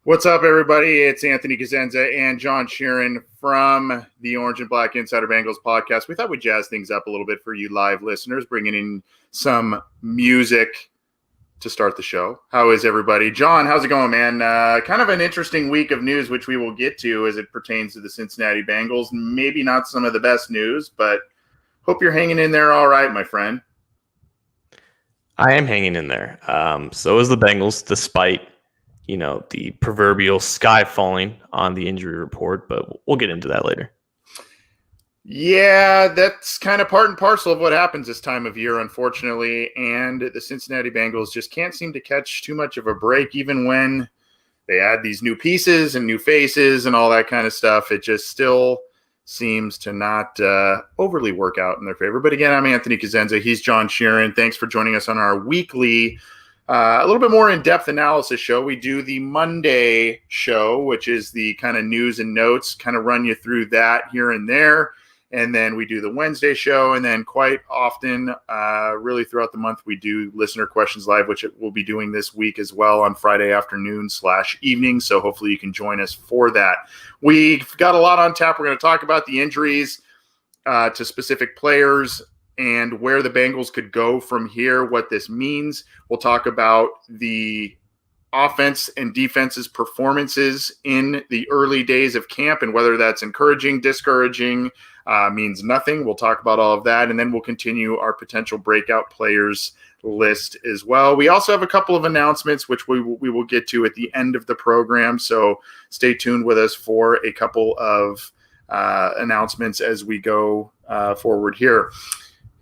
What's up, everybody? It's Anthony Cosenza and John Sheeran from the Orange and Black Insider Bengals podcast. We thought we'd jazz things up a little bit for you live listeners, bringing in some music to start the show. How is everybody? John, how's it going, man? Kind of an interesting week of news, which we will get to as it pertains to the Cincinnati Bengals. Maybe not some of the best news, but hope you're hanging in there all right, my friend. I am hanging in there. So is the Bengals, despite the proverbial sky falling on the injury report, but we'll get into that later. Yeah, that's kind of part and parcel of what happens this time of year, unfortunately. And the Cincinnati Bengals just can't seem to catch too much of a break, even when they add these new pieces and new faces and all that kind of stuff. It just still seems to not overly work out in their favor. But again, I'm Anthony Cosenza. He's John Sheeran. Thanks for joining us on our weekly a little bit more in-depth analysis show. We do the Monday show, which is the kind of news and notes, kind of run you through that here and there. And then we do the Wednesday show. And then quite often, really throughout the month, we do listener questions live, which we'll be doing this week as well on Friday afternoon/evening. So hopefully you can join us for that. We've got a lot on tap. We're going to talk about the injuries to specific players and where the Bengals could go from here, what this means. We'll talk about the offense and defense's performances in the early days of camp and whether that's encouraging, discouraging, means nothing. We'll talk about all of that, and then we'll continue our potential breakout players list as well. We also have a couple of announcements, which we will get to at the end of the program, so stay tuned with us for a couple of announcements as we go forward here.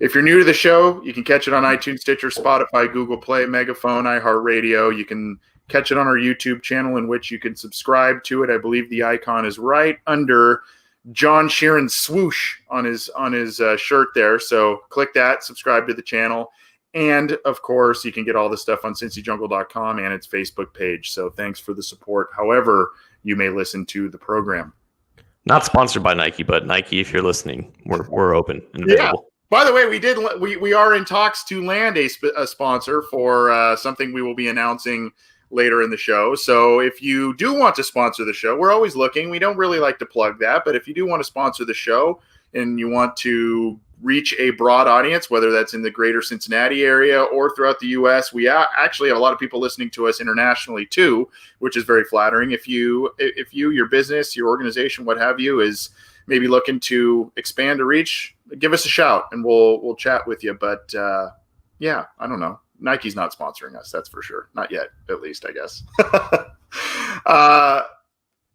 If you're new to the show, you can catch it on iTunes, Stitcher, Spotify, Google Play, Megaphone, iHeartRadio. You can catch it on our YouTube channel, in which you can subscribe to it. I believe the icon is right under John Sheeran's swoosh on his shirt there. So click that, subscribe to the channel. And, of course, you can get all this stuff on cincyjungle.com and its Facebook page. So thanks for the support, however you may listen to the program. Not sponsored by Nike, but Nike, if you're listening, we're open and available. Yeah. By the way, we are in talks to land a sponsor for something we will be announcing later in the show. So if you do want to sponsor the show, we're always looking. We don't really like to plug that, but if you do want to sponsor the show and you want to reach a broad audience, whether that's in the greater Cincinnati area or throughout the U.S., we actually have a lot of people listening to us internationally too, which is very flattering. If you, your business, your organization, what have you, is maybe looking to expand or reach, give us a shout and we'll chat with you. But yeah, I don't know. Nike's not sponsoring us, that's for sure. Not yet, at least, I guess.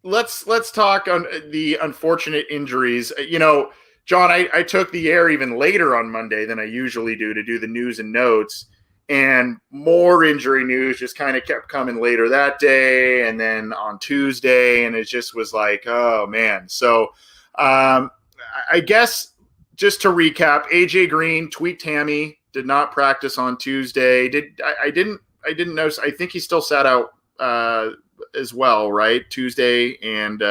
Let's talk on the unfortunate injuries. John, I took the air even later on Monday than I usually do to do the news and notes, and more injury news just kind of kept coming later that day and then on Tuesday, and it just was like, oh man. So I guess just to recap, AJ Green tweaked hammy, did not practice on Tuesday. I didn't notice. I think he still sat out as well, right? Tuesday, and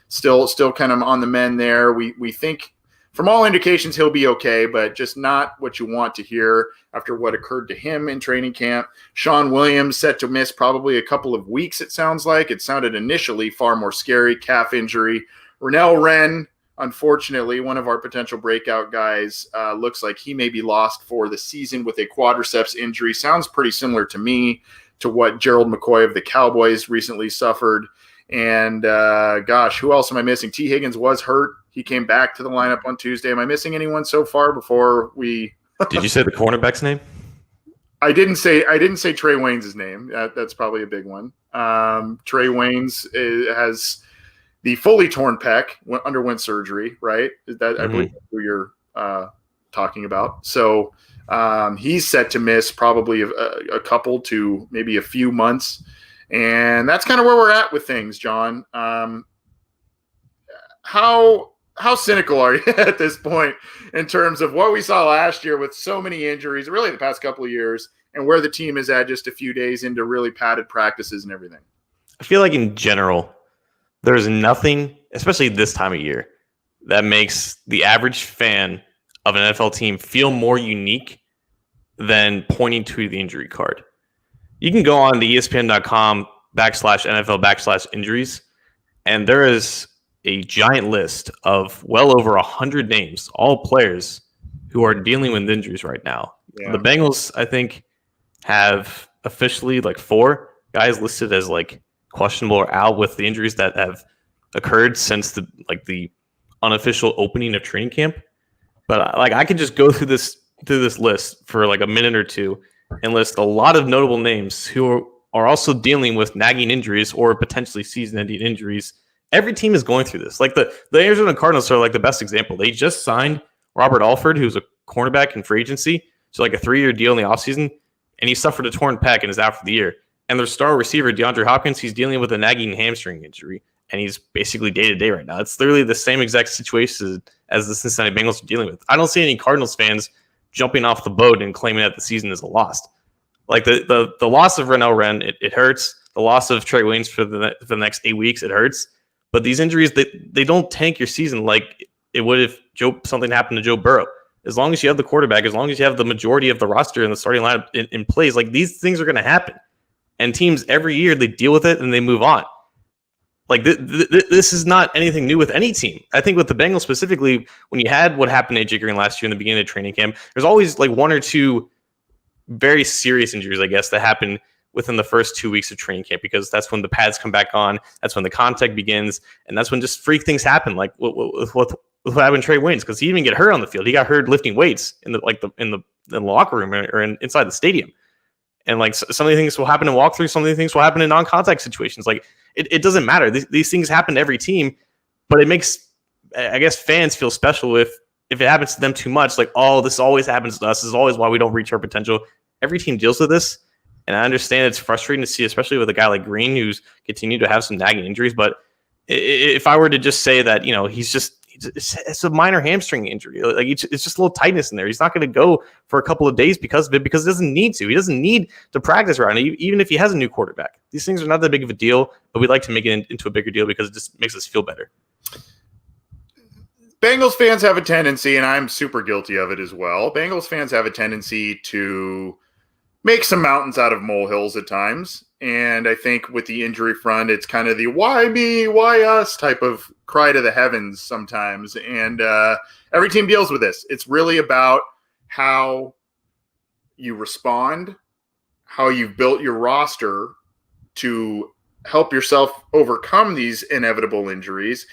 still kind of on the mend there. We think from all indications he'll be okay, but just not what you want to hear after what occurred to him in training camp. Sean Williams set to miss probably a couple of weeks, it sounds like. It sounded initially far more scary, calf injury. Renell Wren, unfortunately, one of our potential breakout guys, looks like he may be lost for the season with a quadriceps injury. Sounds pretty similar to me to what Gerald McCoy of the Cowboys recently suffered. And gosh, who else am I missing? T. Higgins was hurt. He came back to the lineup on Tuesday. Am I missing anyone so far before we Did you say the cornerback's name? I didn't say Trey Waynes' name. That's probably a big one. Trey Waynes has the fully torn pec, underwent surgery, right? I believe that's who you're talking about. So he's set to miss probably a couple to maybe a few months. And that's kind of where we're at with things, John. How cynical are you at this point in terms of what we saw last year with so many injuries, really the past couple of years, and where the team is at just a few days into really padded practices and everything? I feel like in general, there's nothing, especially this time of year, that makes the average fan of an NFL team feel more unique than pointing to the injury card. You can go on the ESPN.com NFL/injuries, and there is a giant list of well over 100 names, all players who are dealing with injuries right now. Yeah. The Bengals, I think, have officially like 4 guys listed as like questionable or out with the injuries that have occurred since the unofficial opening of training camp. But like I could just go through this list for like a minute or two and list a lot of notable names who are also dealing with nagging injuries or potentially season-ending injuries. Every team is going through this. Like the Arizona Cardinals are like the best example. They just signed Robert Alford, who's a cornerback in free agency, so like a 3-year deal in the offseason, and he suffered a torn pec and is out for the year. And their star receiver, DeAndre Hopkins, he's dealing with a nagging hamstring injury, and he's basically day-to-day right now. It's literally the same exact situation as the Cincinnati Bengals are dealing with. I don't see any Cardinals fans jumping off the boat and claiming that the season is lost. Like the loss of Renell Wren, it hurts. The loss of Trey Waynes for the next 8 weeks, it hurts. But these injuries, they don't tank your season like it would if something happened to Joe Burrow. As long as you have the quarterback, as long as you have the majority of the roster and the starting lineup in place, like these things are going to happen. And teams every year, they deal with it and they move on. Like this is not anything new with any team. I think with the Bengals specifically, when you had what happened to AJ Green last year in the beginning of training camp, there's always like 1 or 2 very serious injuries, I guess, that happen within the first 2 weeks of training camp, because that's when the pads come back on, that's when the contact begins, and that's when just freak things happen, like what happened to Trey Waynes, because he didn't get hurt on the field. He got hurt lifting weights in the locker room or inside the stadium. And like some of the things will happen in walkthroughs, some of the things will happen in non-contact situations. Like it doesn't matter. These things happen to every team, but it makes, I guess, fans feel special if it happens to them too much. Like, oh, this always happens to us. This is always why we don't reach our potential. Every team deals with this. And I understand it's frustrating to see, especially with a guy like Green, who's continued to have some nagging injuries. But if I were to just say that, it's a minor hamstring injury. Like it's just a little tightness in there. He's not going to go for a couple of days because of it, because he doesn't need to. He doesn't need to practice around it, even if he has a new quarterback. These things are not that big of a deal, but we like to make it into a bigger deal because it just makes us feel better. Bengals fans have a tendency, and I'm super guilty of it as well. Bengals fans have a tendency to make some mountains out of molehills at times. And I think with the injury front, it's kind of the why me, why us type of cry to the heavens sometimes. And every team deals with this. It's really about how you respond, how you've built your roster to help yourself overcome these inevitable injuries.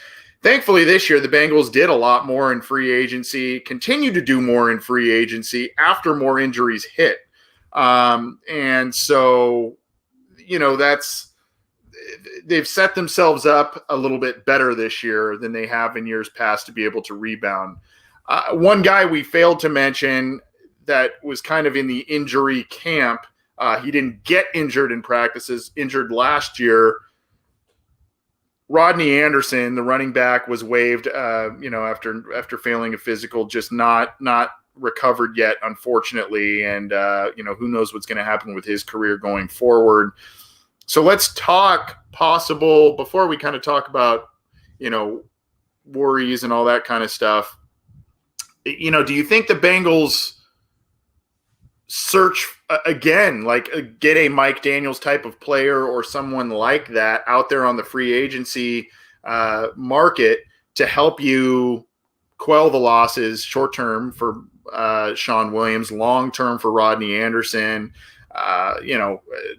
Thankfully, this year, the Bengals did a lot more in free agency, continue to do more in free agency after more injuries hit. And so, they've set themselves up a little bit better this year than they have in years past to be able to rebound. One guy we failed to mention that was kind of in the injury camp. He didn't get injured in practices, injured last year. Rodney Anderson, the running back, was waived, after failing a physical, just not recovered yet, unfortunately. And, who knows what's going to happen with his career going forward. So let's talk possible, before we kind of talk about, worries and all that kind of stuff. Do you think the Bengals search again, like get a Mike Daniels type of player or someone like that out there on the free agency market to help you quell the losses short term for Sean Williams, long term for Rodney Anderson,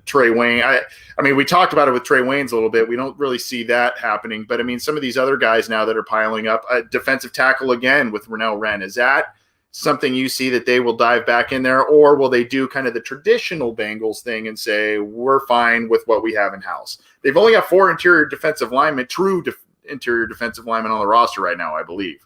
Trey Wayne. I mean, we talked about it with Trey Waynes a little bit. We don't really see that happening, but I mean, some of these other guys now that are piling up, defensive tackle again with Renell Wren, is that something you see that they will dive back in there, or will they do kind of the traditional Bengals thing and say, we're fine with what we have in house? They've only got 4 interior defensive linemen, interior defensive linemen on the roster right now, I believe.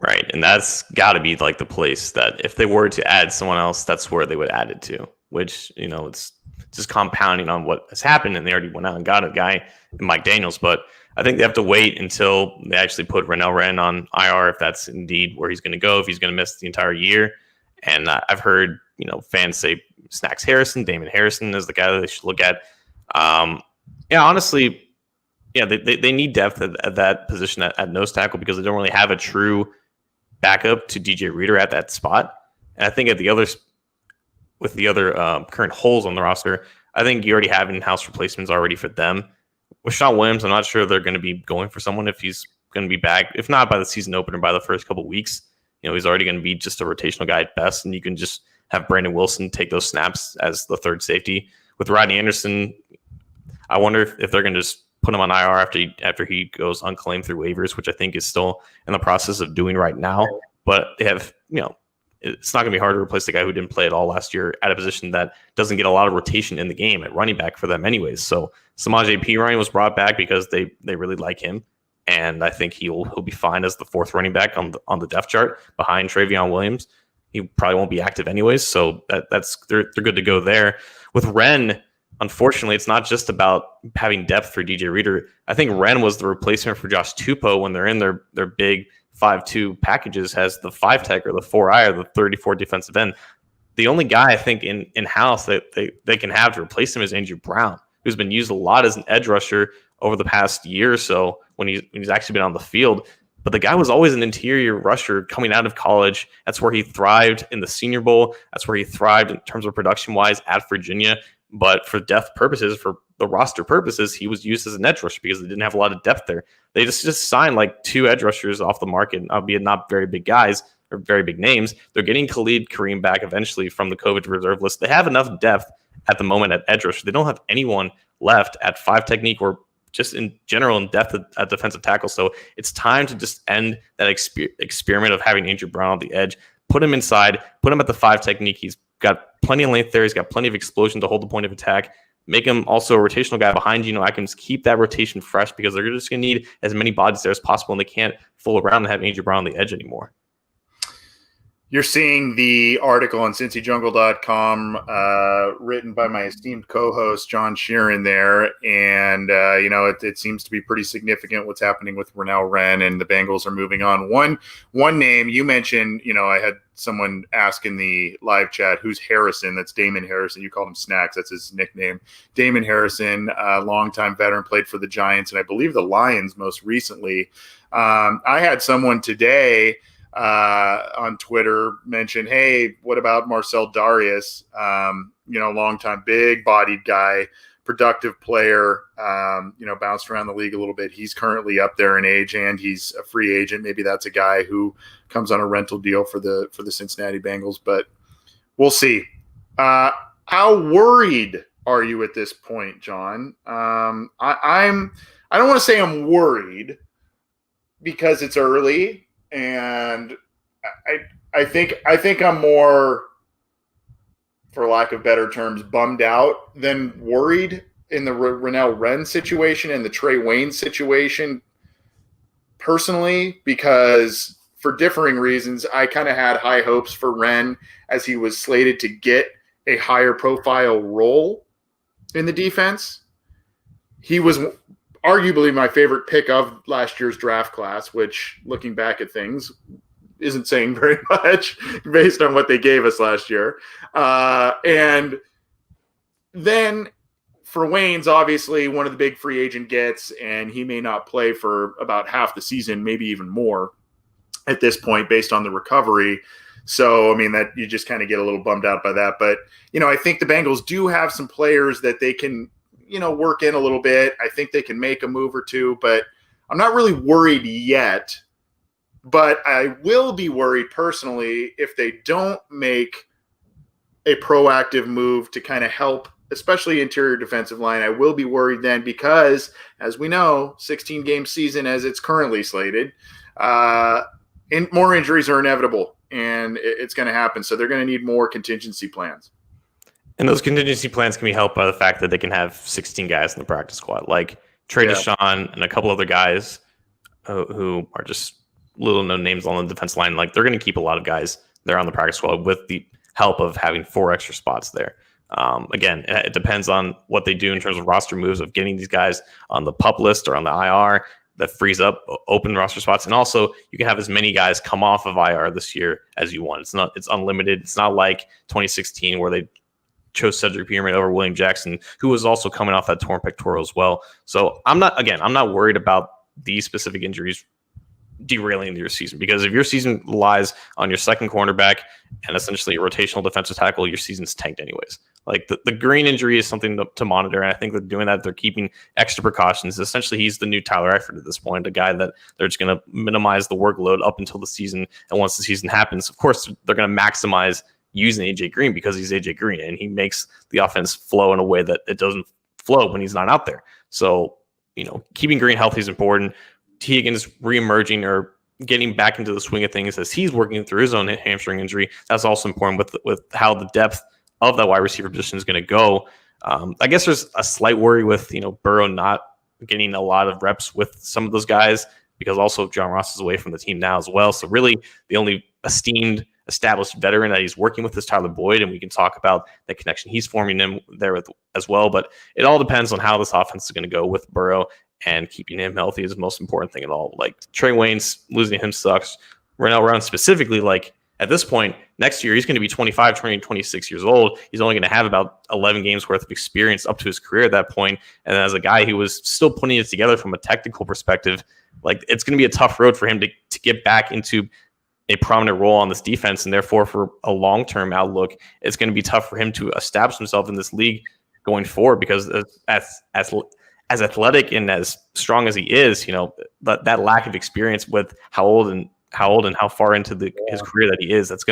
Right. And that's got to be like the place that if they were to add someone else, that's where they would add it to, which, it's just compounding on what has happened. And they already went out and got a guy in Mike Daniels, but I think they have to wait until they actually put Renell Wren on IR, if that's indeed where he's going to go, if he's going to miss the entire year. And I've heard, fans say Snacks Harrison, Damon Harrison is the guy that they should look at. Honestly, they need depth at that position at nose tackle, because they don't really have a true backup to DJ Reader at that spot. And I think with the other current holes on the roster, I think you already have in-house replacements already for them. With Sean Williams, I'm not sure they're going to be going for someone if he's going to be back. If not by the season opener, by the first couple of weeks, he's already going to be just a rotational guy at best, and you can just have Brandon Wilson take those snaps as the third safety. With Rodney Anderson, I wonder if they're going to just put him on IR after he goes unclaimed through waivers, which I think is still in the process of doing right now. But they have, it's not going to be hard to replace the guy who didn't play at all last year at a position that doesn't get a lot of rotation in the game at running back for them anyways. So Samaje Perine was brought back because they really like him. And I think he'll be fine as the fourth running back on the depth chart behind Travion Williams. He probably won't be active anyways, so they're good to go there. With Wren, unfortunately, it's not just about having depth for DJ Reader. I think Wren was the replacement for Josh Tupou when they're in their big 5-2 packages, has the 5-tech or the 4-eye or the 34 defensive end. The only guy I think in-house that they can have to replace him is Andrew Brown, who's been used a lot as an edge rusher over the past year or so when he's actually been on the field. But the guy was always an interior rusher coming out of college. That's where he thrived in the Senior Bowl. That's where he thrived in terms of production-wise at Virginia. But for depth purposes, for the roster purposes, he was used as an edge rusher because they didn't have a lot of depth there. They just signed like 2 edge rushers off the market, albeit not very big guys or very big names. They're getting Khalid Kareem back eventually from the COVID reserve list. They have enough depth at the moment at edge rusher. They don't have anyone left at 5 technique or just in general in depth at defensive tackle. So it's time to just end that experiment of having Andrew Brown on the edge, put him inside, put him at the 5 technique. He's got plenty of length there. He's got plenty of explosion to hold the point of attack. Make him also a rotational guy behind you. I can just keep that rotation fresh because they're just going to need as many bodies there as possible, and they can't fool around and have Andrew Brown on the edge anymore. You're seeing the article on CincyJungle.com written by my esteemed co-host, John Sheeran there. And, it seems to be pretty significant what's happening with Renell Wren, and the Bengals are moving on. One name you mentioned, I had someone ask in the live chat, who's Harrison? That's Damon Harrison. You called him Snacks. That's his nickname. Damon Harrison, longtime veteran, played for the Giants and I believe the Lions most recently. I had someone today on Twitter mention, hey, what about Marcel Darius? Longtime big bodied guy, productive player, bounced around the league a little bit. He's currently up there in age and he's a free agent. Maybe that's a guy who comes on a rental deal for the Cincinnati Bengals, but we'll see. How worried are you at this point, John? I don't want to say I'm worried because it's early. And I think I'm more, for lack of better terms, bummed out than worried in the Renell Wren situation and the Trey Wayne situation personally, because for differing reasons, I kind of had high hopes for Wren as he was slated to get a higher profile role in the defense. He was arguably my favorite pick of last year's draft class, which, looking back at things, isn't saying very much based on what they gave us last year. And then for Wayne's obviously one of the big free agent gets, and he may not play for about half the season, maybe even more at this point based on the recovery. So, that you just kind of get a little bummed out by that. But, I think the Bengals do have some players that they can work in a little bit. I think they can make a move or two, but I'm not really worried yet. But I will be worried personally if they don't make a proactive move to kind of help, especially interior defensive line. I will be worried then because, as we know, 16-game season as it's currently slated, more injuries are inevitable, and it's going to happen. So they're going to need more contingency plans. And those contingency plans can be helped by the fact that they can have 16 guys in the practice squad, like Trey Deshawn and a couple other guys who are just little-known names on the defense line. Like, they're going to keep a lot of guys there on the practice squad with the help of having 4 extra spots there. Again, it depends on what they do in terms of roster moves of getting these guys on the PUP list or on the IR. That frees up open roster spots. And also, you can have as many guys come off of IR this year as you want. It's unlimited. It's not like 2016 where they chose Cedric Pierman over William Jackson, who was also coming off that torn pectoral as well. So I'm not worried about these specific injuries derailing your season, because if your season relies on your second cornerback and essentially a rotational defensive tackle, your season's tanked anyways. Like the Green injury is something to monitor, and I think they're doing that. They're keeping extra precautions. Essentially, he's the new Tyler Eifert at this point, a guy that they're just going to minimize the workload up until the season. And once the season happens, of course, they're going to maximize using AJ Green because he's AJ Green, and he makes the offense flow in a way that it doesn't flow when he's not out there. So, keeping Green healthy is important. T. Higgins reemerging or getting back into the swing of things as he's working through his own hamstring injury. That's also important with how the depth of that wide receiver position is going to go. I guess there's a slight worry with, Burrow not getting a lot of reps with some of those guys because also John Ross is away from the team now as well. So really the only established veteran that he's working with is Tyler Boyd, and we can talk about the connection he's forming in there with as well. But it all depends on how this offense is going to go with Burrow, and keeping him healthy is the most important thing at all. Like Trey Waynes, losing him sucks. Renell Brown specifically, like at this point, next year, he's going to be 25, 26 years old. He's only going to have about 11 games worth of experience up to his career at that point. And as a guy who was still putting it together from a technical perspective, like it's going to be a tough road for him to get back into a prominent role on this defense. And therefore, for a long-term outlook, it's going to be tough for him to establish himself in this league going forward because as athletic and as strong as he is, that lack of experience with how old and how far into his career that he is, it's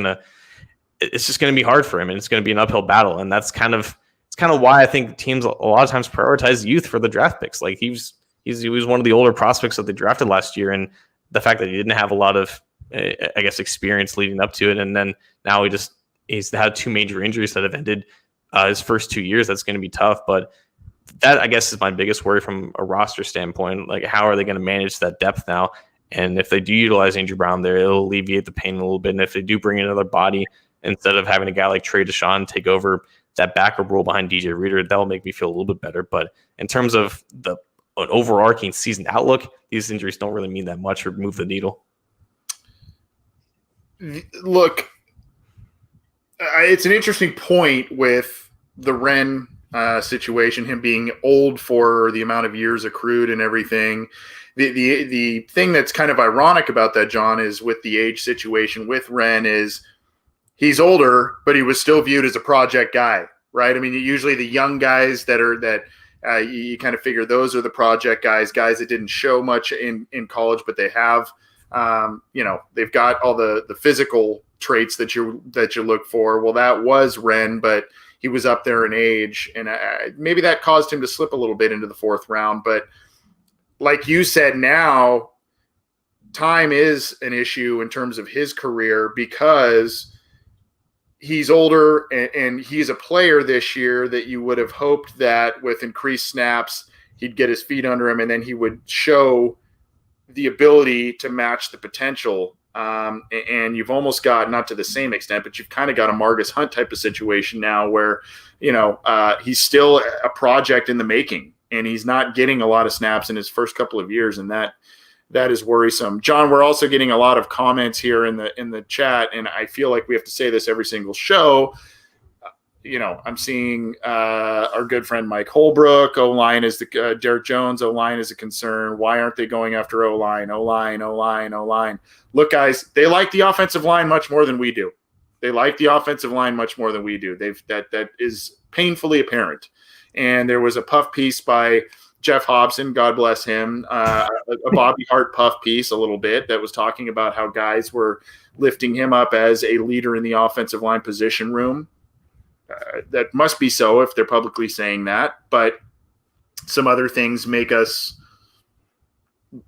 just going to be hard for him, and it's going to be an uphill battle. And it's kind of why I think teams a lot of times prioritize youth for the draft picks. Like he was one of the older prospects that they drafted last year, and the fact that he didn't have a lot of, I guess, experience leading up to it, and then now he's had 2 major injuries that have ended his first 2 years. That's going to be tough, but that, I guess, is my biggest worry from a roster standpoint. Like, how are they going to manage that depth now? And if they do utilize Andrew Brown there, it'll alleviate the pain a little bit. And if they do bring in another body, instead of having a guy like Trey Deshawn take over that backup role behind DJ Reader, that'll make me feel a little bit better. But in terms of an overarching season outlook, these injuries don't really mean that much or move the needle. Look, it's an interesting point with the Wren situation, him being old for the amount of years accrued and everything. The thing that's kind of ironic about that, John, is with the age situation with Wren is he's older, but he was still viewed as a project guy, right? I mean, usually the young guys you kind of figure those are the project guys that didn't show much in college, but they have, they've got all the physical traits that you look for. Well, that was Wren, but he was up there in age, and maybe that caused him to slip a little bit into the 4th round. But like you said, now time is an issue in terms of his career because he's older and he's a player this year that you would have hoped that with increased snaps, he'd get his feet under him and then he would show the ability to match the potential. And you've almost got, not to the same extent, but you've kind of got a Margus Hunt type of situation now where, he's still a project in the making and he's not getting a lot of snaps in his first couple of years. And that is worrisome. John, we're also getting a lot of comments here in the chat, and I feel like we have to say this every single show. I'm seeing our good friend Mike Holbrook, O-line is Derek Jones, O-line is a concern. Why aren't they going after O-line? Look, guys, they like the offensive line much more than we do. That is painfully apparent. And there was a puff piece by Jeff Hobson, God bless him, a Bobby Hart puff piece a little bit that was talking about how guys were lifting him up as a leader in the offensive line position room. That must be so if they're publicly saying that, but some other things make us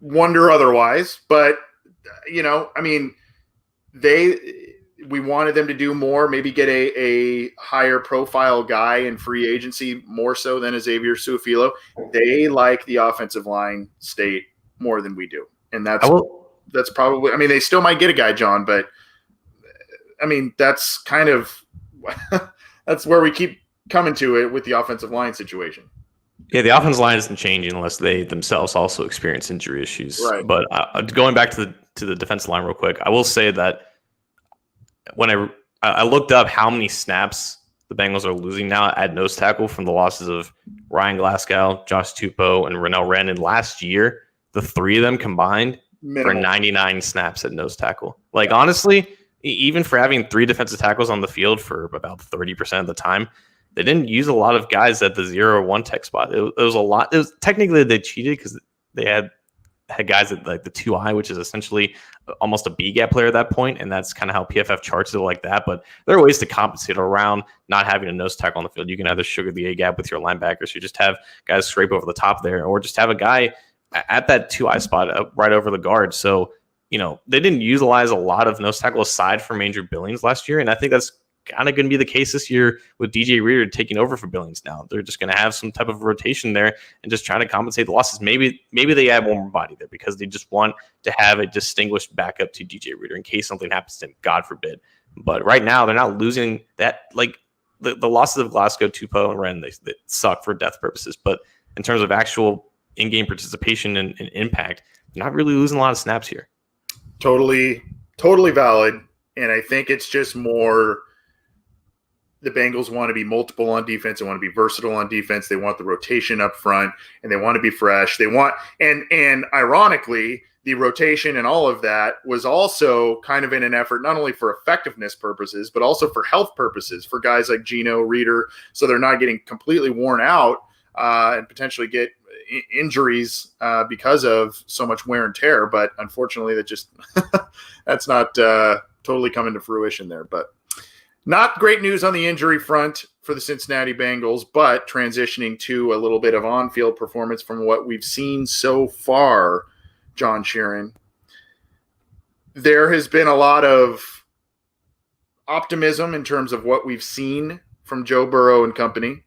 wonder otherwise. But, we wanted them to do more, maybe get a higher profile guy in free agency more so than a Xavier Su'a-Filo. They like the offensive line state more than we do. And that's probably, they still might get a guy, John, but that's kind of, that's where we keep coming to it with the offensive line situation. Yeah, the offensive line isn't changing unless they themselves also experience injury issues. Right. But going back to the defensive line real quick, I will say that when I looked up how many snaps the Bengals are losing now at nose tackle from the losses of Ryan Glasgow, Josh Tupou, and Renell Wren. And last year, the 3 of them combined for 99 snaps at nose tackle. Like, honestly, even for having 3 defensive tackles on the field for about 30% of the time, they didn't use a lot of guys at the 0 or 1 tech spot. It was a lot. It was technically they cheated because they had guys at like the 2I, which is essentially almost a B gap player at that point, and that's kind of how PFF charts it like that. But there are ways to compensate around not having a nose tackle on the field. You can either sugar the A gap with your linebackers, you just have guys scrape over the top there, or just have a guy at that 2I spot right over the guard. So, they didn't utilize a lot of nose tackle aside from Andrew Billings last year, and I think that's kind of going to be the case this year with DJ Reader taking over for Billings now. They're just going to have some type of rotation there and just trying to compensate the losses. Maybe they add one more body there because they just want to have a distinguished backup to DJ Reader in case something happens to him, God forbid. But right now, they're not losing that. Like the losses of Glasgow, Tupou, and Wren, they suck for depth purposes. But in terms of actual in-game participation and impact, they're not really losing a lot of snaps here. Totally valid. And I think it's just more – the Bengals want to be multiple on defense. They want to be versatile on defense. They want the rotation up front, and they want to be fresh. They want and ironically, the rotation and all of that was also kind of in an effort not only for effectiveness purposes, but also for health purposes for guys like Geno, Reader, so they're not getting completely worn out and potentially get injuries because of so much wear and tear. But unfortunately, that just that's not totally coming to fruition there. But not great news on the injury front for the Cincinnati Bengals, but transitioning to a little bit of on-field performance from what we've seen so far, John Sheeran. There has been a lot of optimism in terms of what we've seen from Joe Burrow and company.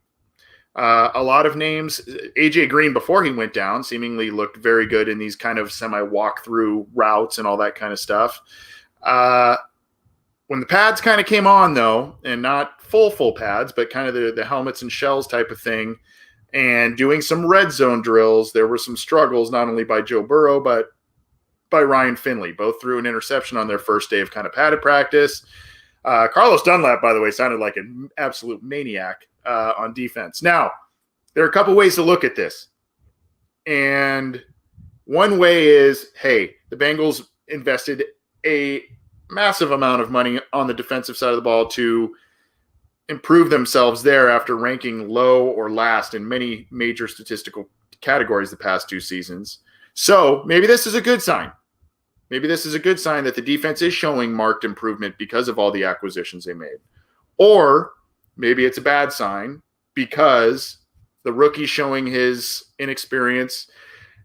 A lot of names. AJ Green, before he went down, seemingly looked very good in these kind of semi-walk-through routes and all that kind of stuff. When the pads kind of came on, though, and not full pads, but kind of the helmets and shells type of thing, and doing some red zone drills, there were some struggles, not only by Joe Burrow, but by Ryan Finley. Both threw an interception on their first day of kind of padded practice. Carlos Dunlap, by the way, sounded like an absolute maniac on defense. Now, there are a couple ways to look at this. And one way is, hey, the Bengals invested a massive amount of money on the defensive side of the ball to improve themselves there after ranking low or last in many major statistical categories the past 2 seasons. So maybe this is a good sign. Maybe this is a good sign that the defense is showing marked improvement because of all the acquisitions they made. Or maybe it's a bad sign because the rookie's showing his inexperience.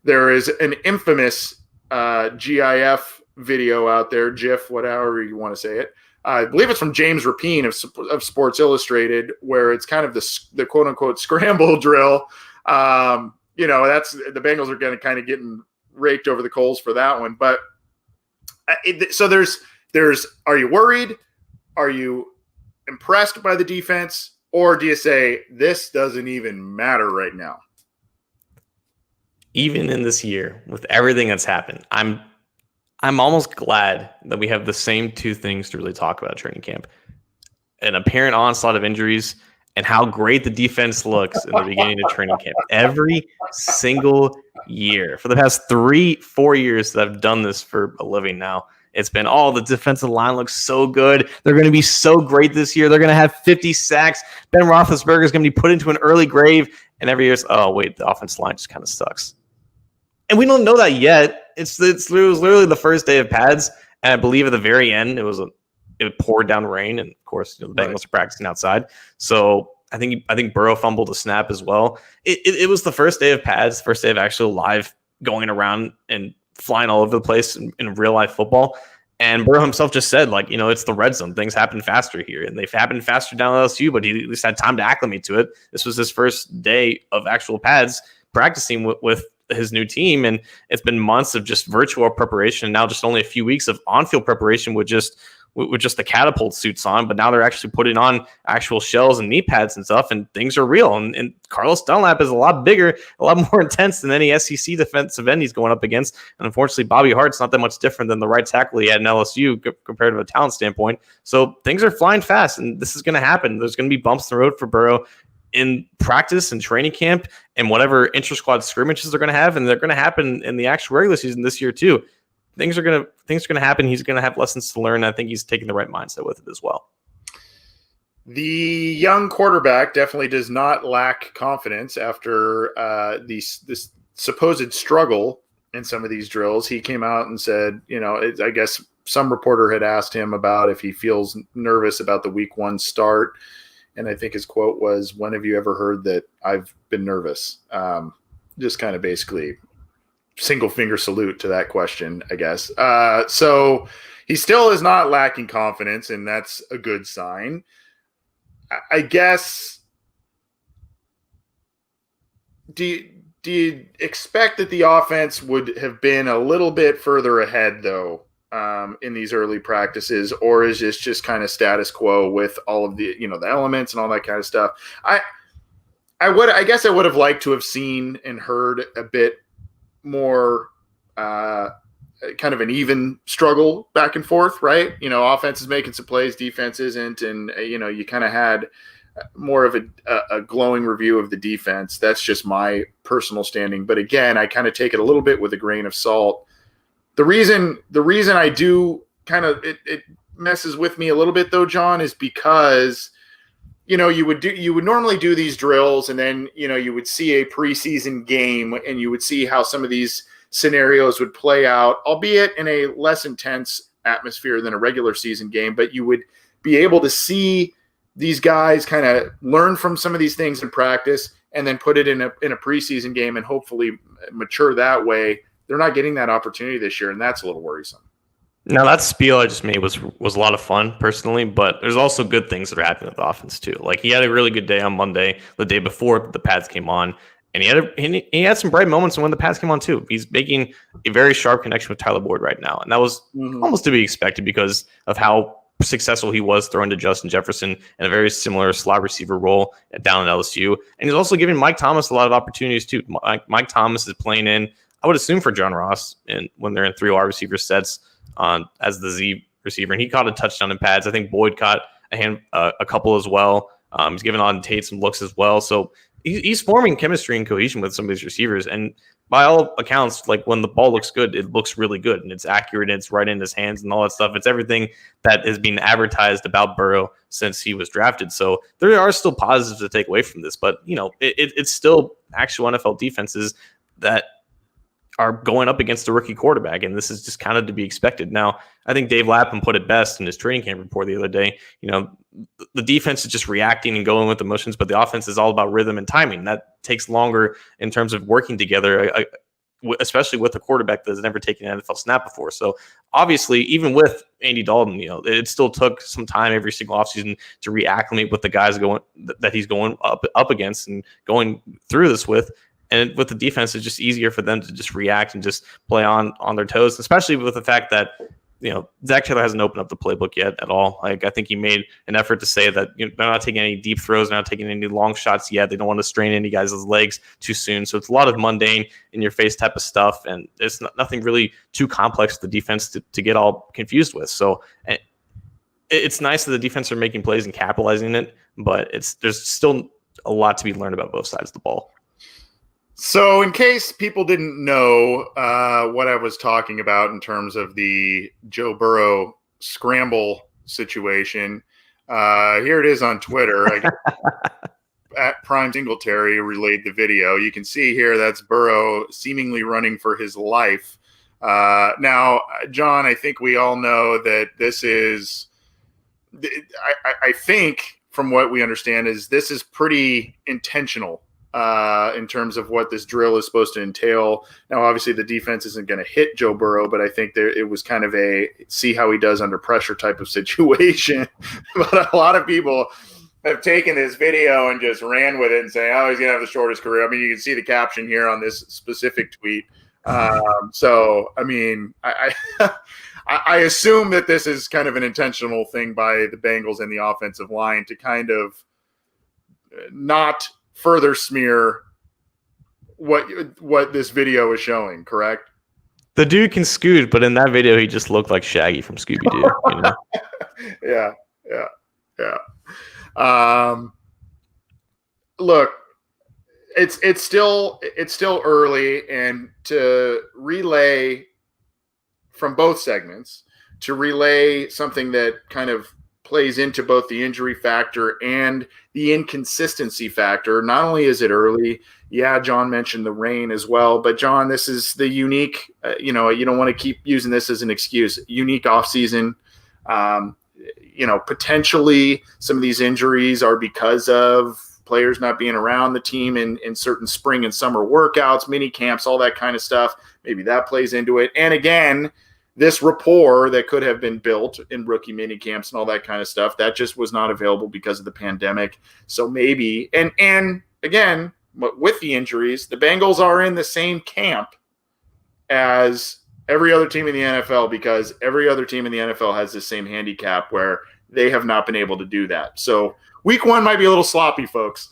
There is an infamous GIF video out there, GIF, whatever you want to say it. I believe it's from James Rapine of Sports Illustrated, where it's kind of the quote unquote scramble drill. That's the Bengals are going to kind of getting raked over the coals for that one. But so there's, are you worried? Are you impressed by the defense? Or do you say this doesn't even matter right now? Even in this year, with everything that's happened, I'm almost glad that we have the same 2 things to really talk about training camp. An apparent onslaught of injuries and how great the defense looks in the beginning of training camp. Every single year. For the past 3-4 years that I've done this for a living now, it's been, the defensive line looks so good. They're going to be so great this year. They're going to have 50 sacks. Ben Roethlisberger is going to be put into an early grave. And every year, the offensive line just kind of sucks. And we don't know that yet. It was literally the first day of pads, and I believe at the very end it poured down rain, and of course the Bengals are practicing outside. So I think Burrow fumbled a snap as well. It was the first day of pads, first day of actual live going around and flying all over the place in real life football. And Burrow himself just said, it's the red zone. Things happen faster here, and they've happened faster down at LSU, but he at least had time to acclimate to it. This was his first day of actual pads practicing with his new team, and it's been months of just virtual preparation, and now just only a few weeks of on-field preparation with just the catapult suits on. But now they're actually putting on actual shells and knee pads and stuff, and things are real. And Carlos Dunlap is a lot bigger, a lot more intense than any SEC defensive end he's going up against. And unfortunately, Bobby Hart's not that much different than the right tackle he had in LSU compared to a talent standpoint. So things are flying fast, and this is going to happen. There's going to be bumps in the road for Burrow in practice and training camp and whatever intra-squad scrimmages they're going to have, and they're going to happen in the actual regular season this year too. Things are going to happen. He's going to have lessons to learn. I think he's taking the right mindset with it as well. The young quarterback definitely does not lack confidence after this supposed struggle in some of these drills. He came out and said, I guess some reporter had asked him about if he feels nervous about the week 1 start. And I think his quote was, "When have you ever heard that I've been nervous?" Just kind of basically single finger salute to that question, I guess. So he still is not lacking confidence, and that's a good sign. I guess, do you expect that the offense would have been a little bit further ahead, though, in these early practices, or is this just kind of status quo with all of the, the elements and all that kind of stuff? I guess I would have liked to have seen and heard a bit more kind of an even struggle back and forth, right? Offense is making some plays, defense isn't, and you kind of had more of a glowing review of the defense. That's just my personal standing, but again, I kind of take it a little bit with a grain of salt. The reason I do kind of it messes with me a little bit, though, John, is because you would normally do these drills, and then you would see a preseason game, and you would see how some of these scenarios would play out, albeit in a less intense atmosphere than a regular season game. But you would be able to see these guys kind of learn from some of these things in practice, and then put it in a preseason game and hopefully mature that way. They're not getting that opportunity this year, and that's a little worrisome. Now, that spiel I just made was a lot of fun personally, but there's also good things that are happening with the offense too. Like, he had a really good day on Monday, the day before the pads came on, and he had some bright moments when the pads came on too. He's making a very sharp connection with Tyler Boyd right now, and that was almost to be expected because of how successful he was throwing to Justin Jefferson in a very similar slot receiver role down at LSU. And he's also giving Mike Thomas a lot of opportunities too. Mike Thomas is playing in, I would assume, for John Ross, and when they're in 3 wide receiver sets as the Z receiver, and he caught a touchdown in pads. I think Boyd caught a couple as well. He's giving on Tate some looks as well. So he's forming chemistry and cohesion with some of these receivers. And by all accounts, like, when the ball looks good, it looks really good, and it's accurate, and it's right in his hands and all that stuff. It's everything that is being advertised about Burrow since he was drafted. So there are still positives to take away from this, but it's still actual NFL defenses that are going up against a rookie quarterback, and this is just kind of to be expected. Now, I think Dave Lapham put it best in his training camp report the other day. The defense is just reacting and going with emotions, but the offense is all about rhythm and timing. That takes longer in terms of working together, especially with a quarterback that has never taken an NFL snap before. So obviously, even with Andy Dalton, it still took some time every single offseason to reacclimate with the guys that he's going up against and going through this with. And with the defense, it's just easier for them to just react and just play on their toes, especially with the fact that, Zach Taylor hasn't opened up the playbook yet at all. Like, I think he made an effort to say that they're not taking any deep throws, they're not taking any long shots yet. They don't want to strain any guys' legs too soon. So it's a lot of mundane, in-your-face type of stuff, and it's nothing really too complex for the defense to get all confused with. So it's nice that the defense are making plays and capitalizing it, but there's still a lot to be learned about both sides of the ball. So in case people didn't know what I was talking about in terms of the Joe Burrow scramble situation, here it is on Twitter. At Prime Singletary relayed the video. You can see here that's Burrow seemingly running for his life. Now, John, I think we all know that this is – I think from what we understand is this is pretty intentional in terms of what this drill is supposed to entail. Now, obviously, the defense isn't going to hit Joe Burrow, but I think it was kind of a see how he does under pressure type of situation. But a lot of people have taken this video and just ran with it and saying, oh, he's going to have the shortest career. I mean, you can see the caption here on this specific tweet. So, I mean, I assume that this is kind of an intentional thing by the Bengals and the offensive line to kind of not – further smear what this video is showing, correct? The dude can scoot, but in that video, he just looked like Shaggy from Scooby-Doo. Yeah. Look, it's still early, and to relay from both segments, to relay something that kind of plays into both the injury factor and the inconsistency factor. Not only is it early, yeah, John mentioned the rain as well, but John, this is the unique, you don't want to keep using this as an excuse, unique offseason. Potentially some of these injuries are because of players not being around the team in certain spring and summer workouts, mini camps, all that kind of stuff. Maybe that plays into it. And again, this rapport that could have been built in rookie mini camps and all that kind of stuff, that just was not available because of the pandemic. So maybe, and again, with the injuries, the Bengals are in the same camp as every other team in the NFL, because every other team in the NFL has the same handicap where they have not been able to do that. So week 1 might be a little sloppy, folks.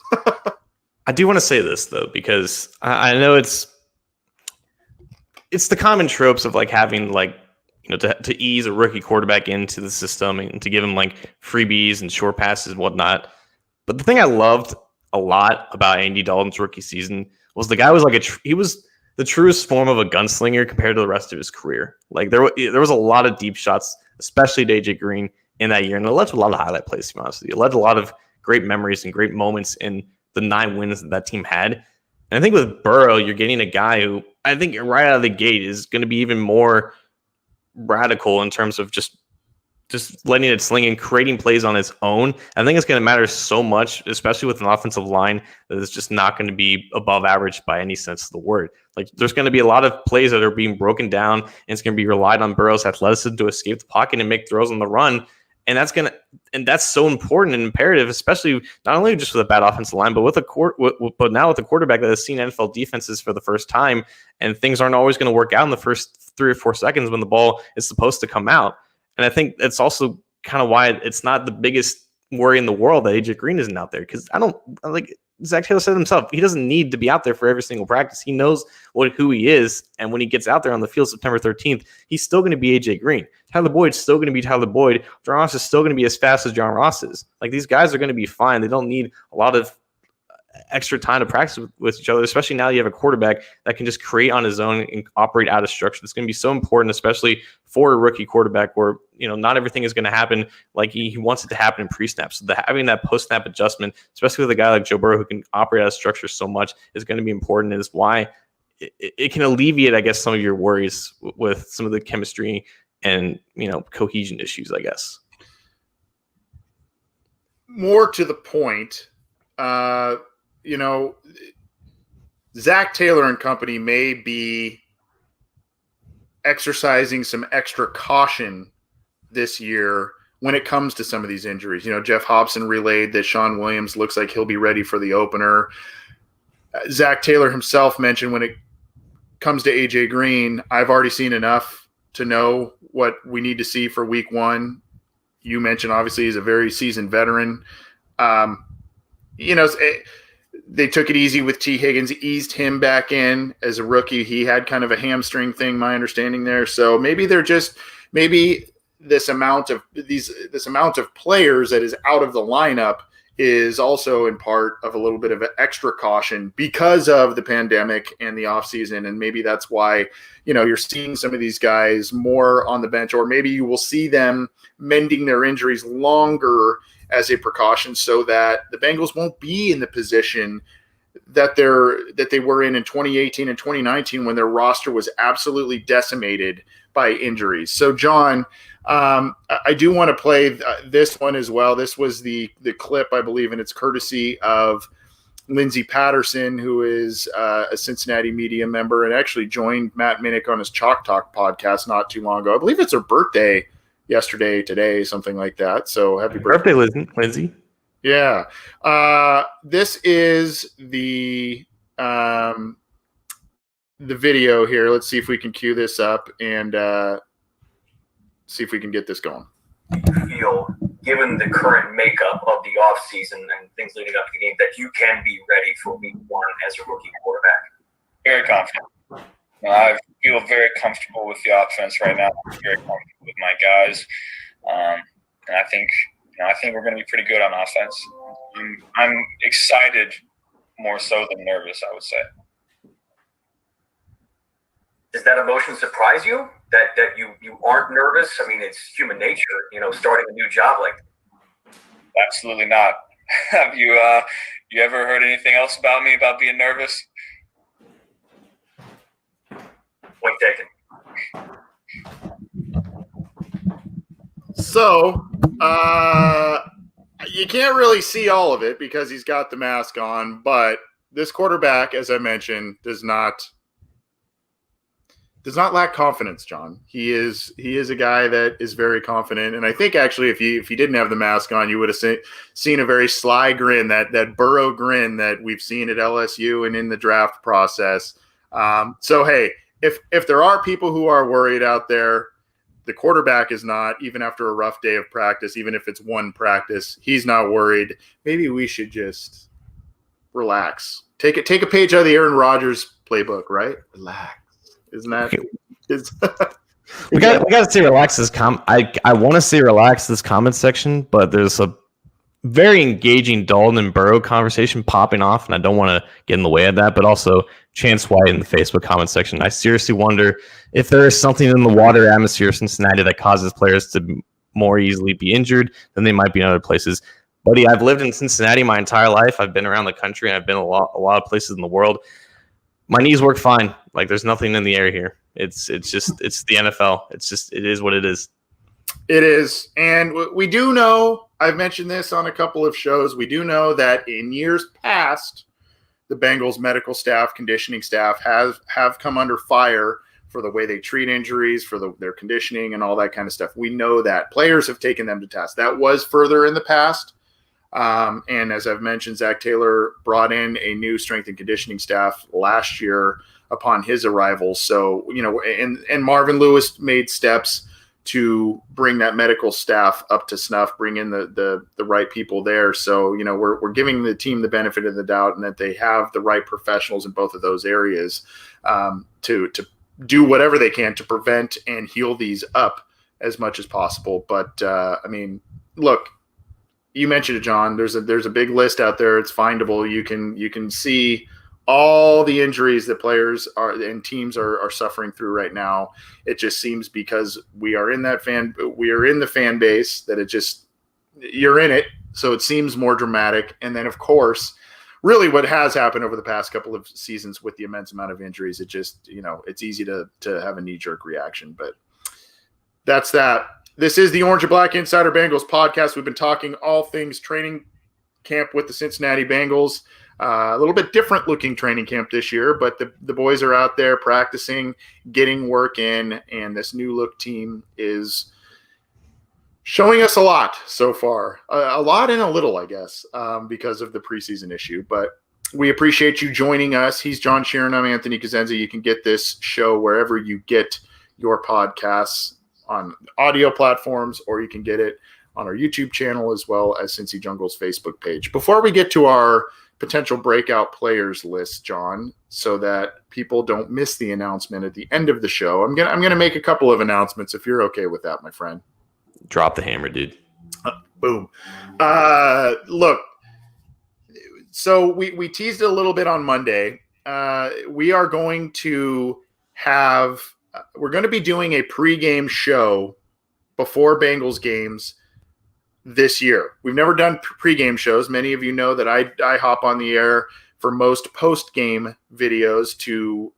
I do want to say this, though, because I know it's the common tropes of like having like, to ease a rookie quarterback into the system and to give him like freebies and short passes and whatnot. But the thing I loved a lot about Andy Dalton's rookie season was the guy was like he was the truest form of a gunslinger compared to the rest of his career. Like there was a lot of deep shots, especially to AJ Green in that year, and it led to a lot of highlight plays. To be honest with you, it led to a lot of great memories and great moments in the 9 wins that team had. And I think with Burrow, you're getting a guy who I think right out of the gate is going to be even more radical in terms of just letting it sling and creating plays on its own. I think it's going to matter so much, especially with an offensive line that is just not going to be above average by any sense of the word. Like there's going to be a lot of plays that are being broken down, and it's going to be relied on Burrow's athleticism to escape the pocket and make throws on the run. And that's so important and imperative, especially not only just with a bad offensive line, but but now with a quarterback that has seen NFL defenses for the first time, and things aren't always going to work out in the first 3 or 4 seconds when the ball is supposed to come out. And I think that's also kind of why it's not the biggest worry in the world that AJ Green isn't out there, because Zach Taylor said himself, he doesn't need to be out there for every single practice. He knows who he is, and when he gets out there on the field September 13th, he's still going to be AJ Green. Tyler Boyd's still going to be Tyler Boyd. John Ross is still going to be as fast as John Ross is. Like, these guys are going to be fine. They don't need a lot of extra time to practice with each other, especially now you have a quarterback that can just create on his own and operate out of structure. It's going to be so important, especially for a rookie quarterback where, not everything is going to happen like he wants it to happen in pre-snap. So having that post-snap adjustment, especially with a guy like Joe Burrow who can operate out of structure so much, is going to be important. And is why it can alleviate, I guess, some of your worries with some of the chemistry and, cohesion issues, I guess. More to the point, Zach Taylor and company may be exercising some extra caution this year when it comes to some of these injuries. Jeff Hobson relayed that Sean Williams looks like he'll be ready for the opener. Zach Taylor himself mentioned when it comes to AJ Green, I've already seen enough to know what we need to see for week 1. You mentioned, obviously, he's a very seasoned veteran. They took it easy with T. Higgins, eased him back in as a rookie. He had kind of a hamstring thing, my understanding there. So maybe this amount of players that is out of the lineup is also in part of a little bit of an extra caution because of the pandemic and the offseason. And maybe that's why, you're seeing some of these guys more on the bench, or maybe you will see them mending their injuries longer as a precaution so that the Bengals won't be in the position that they were in 2018 and 2019 when their roster was absolutely decimated by injuries. So, John, I do want to play this one as well. This was the clip, I believe, and it's courtesy of Lindsey Patterson, who is a Cincinnati media member and actually joined Matt Minnick on his Chalk Talk podcast not too long ago. I believe it's her birthday yesterday, today, something like that. So happy birthday, Lindsay. Yeah. This is the video here. Let's see if we can cue this up and see if we can get this going. Feel, given the current makeup of the offseason and things leading up to the game, that you can be ready for week 1 as a rookie quarterback? Very confident. I feel very comfortable with the offense right now. I'm very comfortable with my guys, and I think we're going to be pretty good on offense. I'm excited more so than nervous, I would say. Does that emotion surprise you? That you aren't nervous? I mean, it's human nature, starting a new job like Absolutely not. Have you ever heard anything else about me about being nervous? Point taken. So, you can't really see all of it because he's got the mask on, but this quarterback, as I mentioned, does not lack confidence, John. He is a guy that is very confident, and I think actually if he didn't have the mask on, you would have seen a very sly grin, that Burrow grin that we've seen at LSU and in the draft process. So hey, if there are people who are worried out there, the quarterback is not, even after a rough day of practice, even if it's one practice, he's not worried. Maybe we should just relax. Take a page out of the Aaron Rodgers playbook, right? Relax. Isn't that? We got to say relax this I want to say relax this comment section, but there's a very engaging Dalton and Burrow conversation popping off, and I don't want to get in the way of that. But also Chance White in the Facebook comment section. I seriously wonder if there is something in the water atmosphere of Cincinnati that causes players to more easily be injured than they might be in other places. Buddy, I've lived in Cincinnati my entire life. I've been around the country, and I've been a lot of places in the world. My knees work fine. Like, there's nothing in the air here. It's the NFL. It is what it is. It is. And we do know, I've mentioned this on a couple of shows, we do know that in years past, the Bengals medical staff, conditioning staff have come under fire for the way they treat injuries, for their conditioning and all that kind of stuff. We know that. Players have taken them to task. That was further in the past. And as I've mentioned, Zach Taylor brought in a new strength and conditioning staff last year upon his arrival. So, and Marvin Lewis made steps to bring that medical staff up to snuff, bring in the right people there. So, we're giving the team the benefit of the doubt, and that they have the right professionals in both of those areas to do whatever they can to prevent and heal these up as much as possible. But look, you mentioned it, John. There's a big list out there. It's findable. You can see all the injuries that players and teams are suffering through right now. It just seems because we are in the fan base that you're in it. So it seems more dramatic. And then of course, really what has happened over the past couple of seasons with the immense amount of injuries, it just, it's easy to have a knee-jerk reaction, but that's that. This is the Orange and Black Insider Bengals podcast. We've been talking all things training camp with the Cincinnati Bengals. A little bit different looking training camp this year, but the boys are out there practicing, getting work in, and this new look team is showing us a lot so far. A lot and a little, I guess, because of the preseason issue. But we appreciate you joining us. He's John Sheeran. I'm Anthony Cosenza. You can get this show wherever you get your podcasts, on audio platforms, or you can get it on our YouTube channel as well as Cincy Jungle's Facebook page. Before we get to our potential breakout players list, John, so that people don't miss the announcement at the end of the show, I'm gonna make a couple of announcements if you're okay with that, my friend. Drop the hammer, dude. Boom. Look, so we teased it a little bit on Monday. We are going to have we're going to be doing a pregame show before Bengals games this year. We've never done pregame shows. Many of you know that I hop on the air for most post-game videos to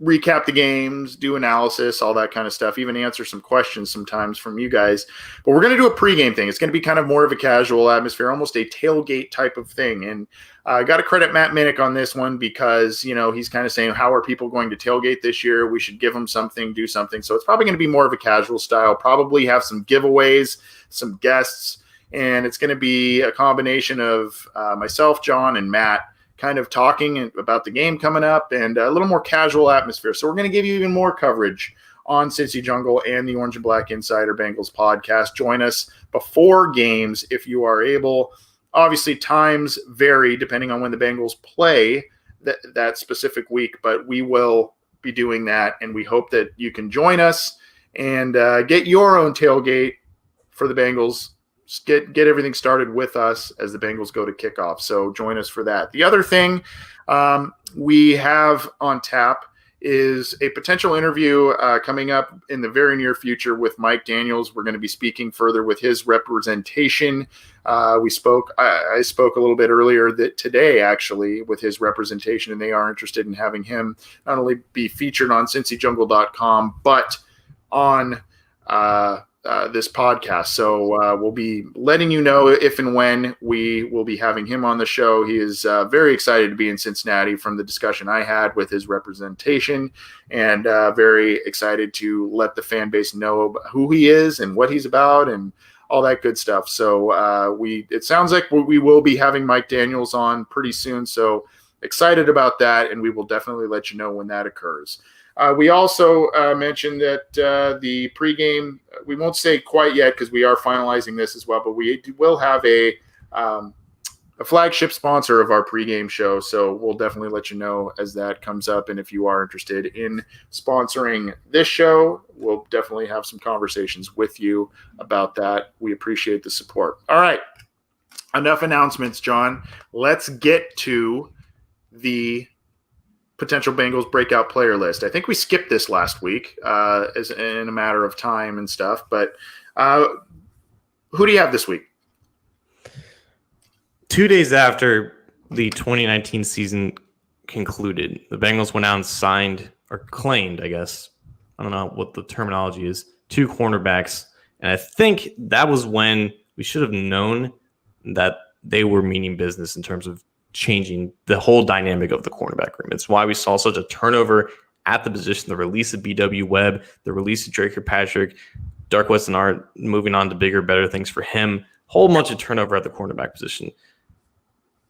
recap the games, do analysis, all that kind of stuff, even answer some questions sometimes from you guys. But we're going to do a pregame thing. It's going to be kind of more of a casual atmosphere, almost a tailgate type of thing. And I got to credit Matt Minnick on this one because, he's kind of saying, how are people going to tailgate this year? We should give them something, do something. So it's probably going to be more of a casual style, probably have some giveaways, some guests, and it's going to be a combination of myself, John, and Matt, kind of talking about the game coming up and a little more casual atmosphere. So we're going to give you even more coverage on Cincy Jungle and the Orange and Black Insider Bengals podcast. Join us before games if you are able. Obviously, times vary depending on when the Bengals play that specific week, but we will be doing that, and we hope that you can join us and get your own tailgate for the Bengals. Just get everything started with us as the Bengals go to kickoff. So join us for that. The other thing we have on tap is a potential interview coming up in the very near future with Mike Daniels. We're going to be speaking further with his representation. I spoke a little bit earlier today, actually, with his representation, and they are interested in having him not only be featured on CincyJungle.com, but on this podcast. So we'll be letting you know if and when we will be having him on the show. He is very excited to be in Cincinnati from the discussion I had with his representation, and very excited to let the fan base know who he is and what he's about and all that good stuff. So it sounds like we will be having Mike Daniels on pretty soon. So excited about that, and we will definitely let you know when that occurs. We also mentioned that the pregame, we won't say quite yet because we are finalizing this as well, but we will have a flagship sponsor of our pregame show. So we'll definitely let you know as that comes up. And if you are interested in sponsoring this show, we'll definitely have some conversations with you about that. We appreciate the support. All right. Enough announcements, John. Let's get to the potential Bengals breakout player list. I think we skipped this last week as in a matter of time and stuff, but who do you have this week? 2 days after the 2019 season concluded, the Bengals went out and signed, or claimed, I guess, I don't know what the terminology is, 2 cornerbacks. And I think that was when we should have known that they were meaning business in terms of changing the whole dynamic of the cornerback room. It's why we saw such a turnover at the position, the release of B.W. Webb, the release of Drake Kirkpatrick, Dark Weston Art moving on to bigger, better things for him, whole bunch of turnover at the cornerback position.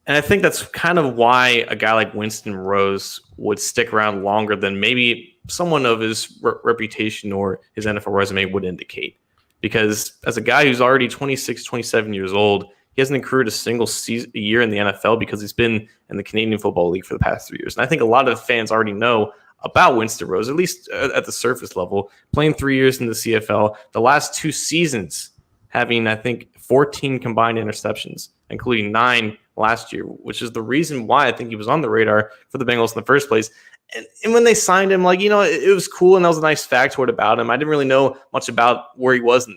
And I think that's kind of why a guy like Winston Rose would stick around longer than maybe someone of his reputation or his NFL resume would indicate. Because as a guy who's already 26, 27 years old, he hasn't accrued a single year in the NFL because he's been in the Canadian Football League for the past 3 years. And I think a lot of fans already know about Winston Rose, at least at the surface level, playing 3 years in the CFL, the last 2 seasons having, I think, 14 combined interceptions, including 9 last year, which is the reason why I think he was on the radar for the Bengals in the first place. And when they signed him, it was cool, and that was a nice factoid about him. I didn't really know much about where he was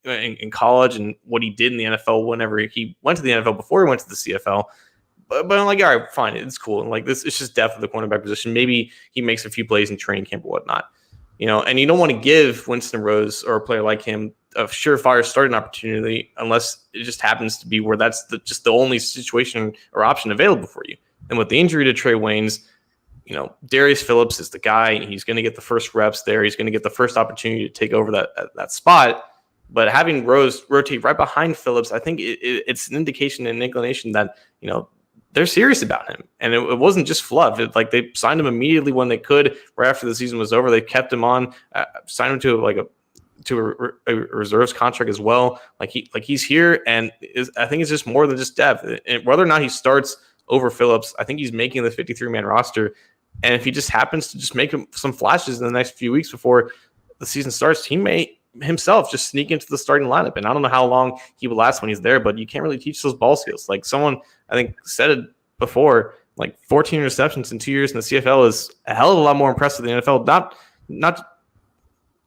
in college and what he did in the NFL whenever he went to the NFL before he went to the CFL. But I'm like, all right, fine, it's cool. And it's just depth of the cornerback position. Maybe he makes a few plays in training camp or whatnot. And you don't want to give Winston Rose or a player like him a surefire starting opportunity unless it just happens to be where that's just the only situation or option available for you. And with the injury to Trey Waynes, Darius Phillips is the guy. He's going to get the first reps there. He's going to get the first opportunity to take over that spot. But having Rose rotate right behind Phillips, I think it's an indication and an inclination that, they're serious about him. And it wasn't just fluff. They signed him immediately when they could, right after the season was over. They kept him on, signed him to a reserves contract as well. He's here, and I think it's just more than just depth. And whether or not he starts over Phillips, I think he's making the 53-man roster. And if he just happens to just make some flashes in the next few weeks before the season starts, he may himself just sneak into the starting lineup. And I don't know how long he will last when he's there, but you can't really teach those ball skills. Someone, I think, said it before, 14 interceptions in 2 years in the CFL is a hell of a lot more impressive than the NFL. Not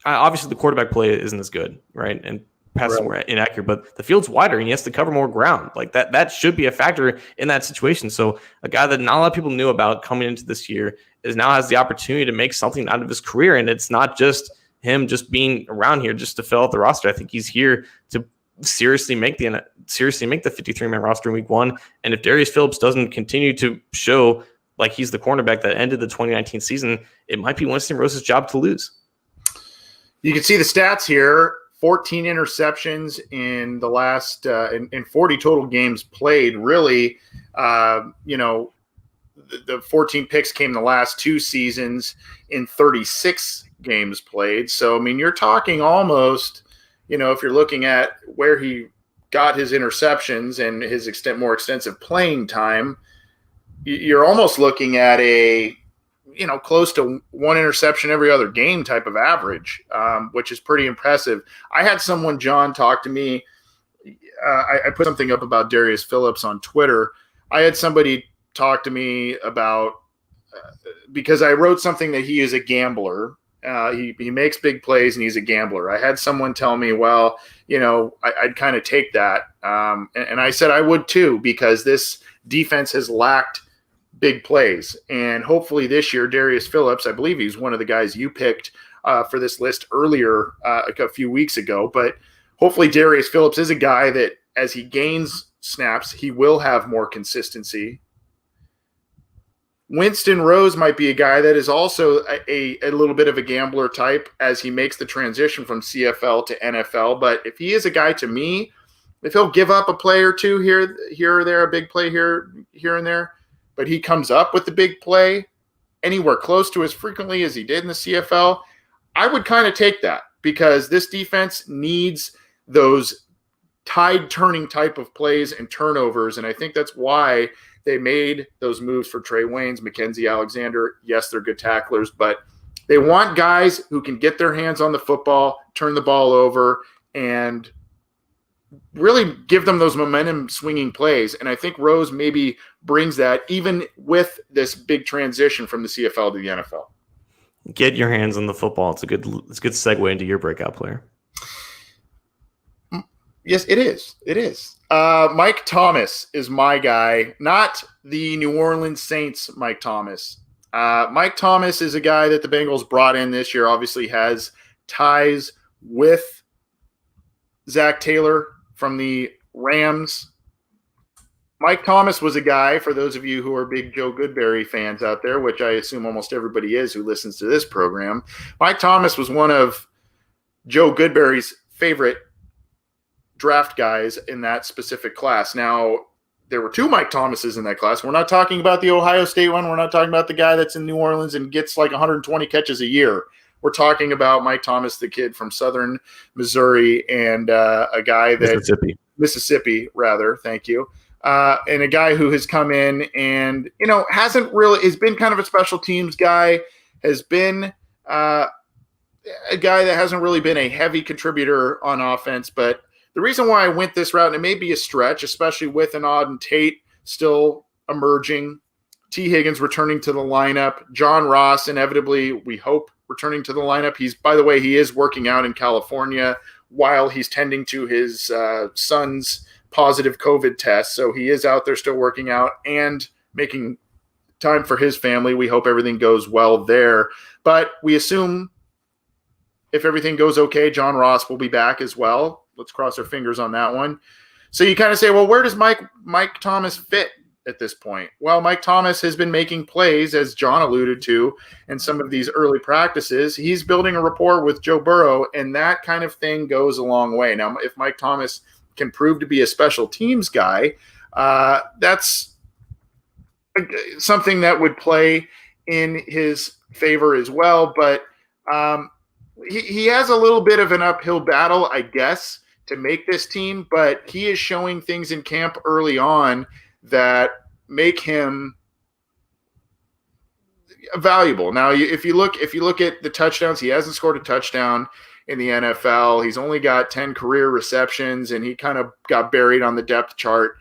obviously the quarterback play isn't as good, right? And passes more inaccurate, but the field's wider and he has to cover more ground. That should be a factor in that situation. So a guy that not a lot of people knew about coming into this year now has the opportunity to make something out of his career. And it's not just him just being around here just to fill out the roster. I think he's here to seriously make the 53-man roster in week 1. And if Darius Phillips doesn't continue to show like he's the cornerback that ended the 2019 season, it might be Winston Rose's job to lose. You can see the stats here. 14 interceptions in the last in 40 total games played. Really, the 14 picks came the last 2 seasons in 36 games played. So, you're talking almost, if you're looking at where he got his interceptions and his more extensive playing time, you're almost looking at a, close to 1 interception every other game type of average, which is pretty impressive. I had someone, John, talk to me. I put something up about Darius Phillips on Twitter. I had somebody talk to me about because I wrote something that he is a gambler. He makes big plays and he's a gambler. I had someone tell me, well, I'd kind of take that. And I said I would too, because this defense has lacked big plays. And hopefully this year, Darius Phillips, I believe he's one of the guys you picked for this list earlier, a few weeks ago. But hopefully Darius Phillips is a guy that as he gains snaps, he will have more consistency. Winston Rose might be a guy that is also a little bit of a gambler type as he makes the transition from CFL to NFL. But if he is a guy, to me, if he'll give up a play or two here or there, a big play here and there, but he comes up with the big play anywhere close to as frequently as he did in the CFL, I would kind of take that, because this defense needs those tide-turning type of plays and turnovers, and I think that's why they made those moves for Trey Waynes, Mackenzie Alexander. Yes, they're good tacklers, but they want guys who can get their hands on the football, turn the ball over, and really give them those momentum swinging plays. And I think Rose maybe brings that, even with this big transition from the CFL to the NFL. Get your hands on the football. It's a good segue into your breakout player. Yes, it is. It is. Mike Thomas is my guy, not the New Orleans Saints Mike Thomas. Mike Thomas is a guy that the Bengals brought in this year, obviously has ties with Zach Taylor from the Rams. Mike Thomas was a guy, for those of you who are big Joe Goodberry fans out there, which I assume almost everybody is who listens to this program, Mike Thomas was one of Joe Goodberry's favorite draft guys in that specific class. Now, there were two Mike Thomases in that class. We're not talking about the Ohio State one. We're not talking about the guy that's in New Orleans and gets like 120 catches a year. We're talking about Mike Thomas, the kid from Southern Missouri, and a guy that Mississippi, rather. Thank you. And a guy who has come in and, has been kind of a special teams guy, has been a guy that hasn't really been a heavy contributor on offense. But the reason why I went this route, and it may be a stretch, especially with an Auden Tate still emerging, T. Higgins returning to the lineup, John Ross inevitably, we hope, returning to the lineup. By the way, he is working out in California while he's tending to his son's positive COVID test. So he is out there still working out and making time for his family. We hope everything goes well there. But we assume if everything goes okay, John Ross will be back as well. Let's cross our fingers on that one. So you kind of say, well, where does Mike Thomas fit at this point? Well, Mike Thomas has been making plays, as John alluded to, in some of these early practices. He's building a rapport with Joe Burrow, and that kind of thing goes a long way. Now, if Mike Thomas can prove to be a special teams guy, that's something that would play in his favor as well. But he has a little bit of an uphill battle, I guess, to make this team, but he is showing things in camp early on that make him valuable. Now, if you look at the touchdowns, he hasn't scored a touchdown in the NFL. He's only got 10 career receptions, and he kind of got buried on the depth chart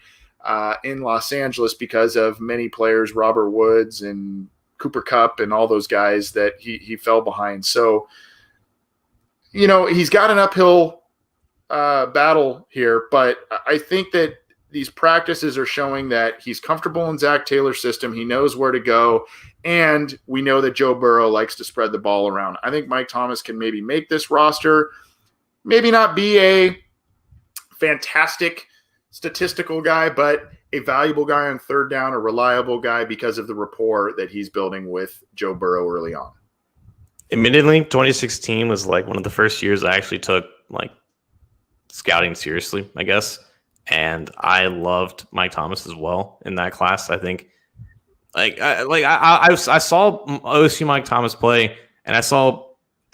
in Los Angeles because of many players, Robert Woods and Cooper Kupp and all those guys that he fell behind. So, he's got an uphill battle here, but I think that these practices are showing that he's comfortable in Zach Taylor's system. He knows where to go, and we know that Joe Burrow likes to spread the ball around. I think Mike Thomas can maybe make this roster, maybe not be a fantastic statistical guy, but a valuable guy on third down, a reliable guy because of the rapport that he's building with Joe Burrow early on. Admittedly, 2016 was like one of the first years I actually took like scouting seriously, I guess. And I loved Mike Thomas as well in that class. I think I saw OSU Mike Thomas play, and I saw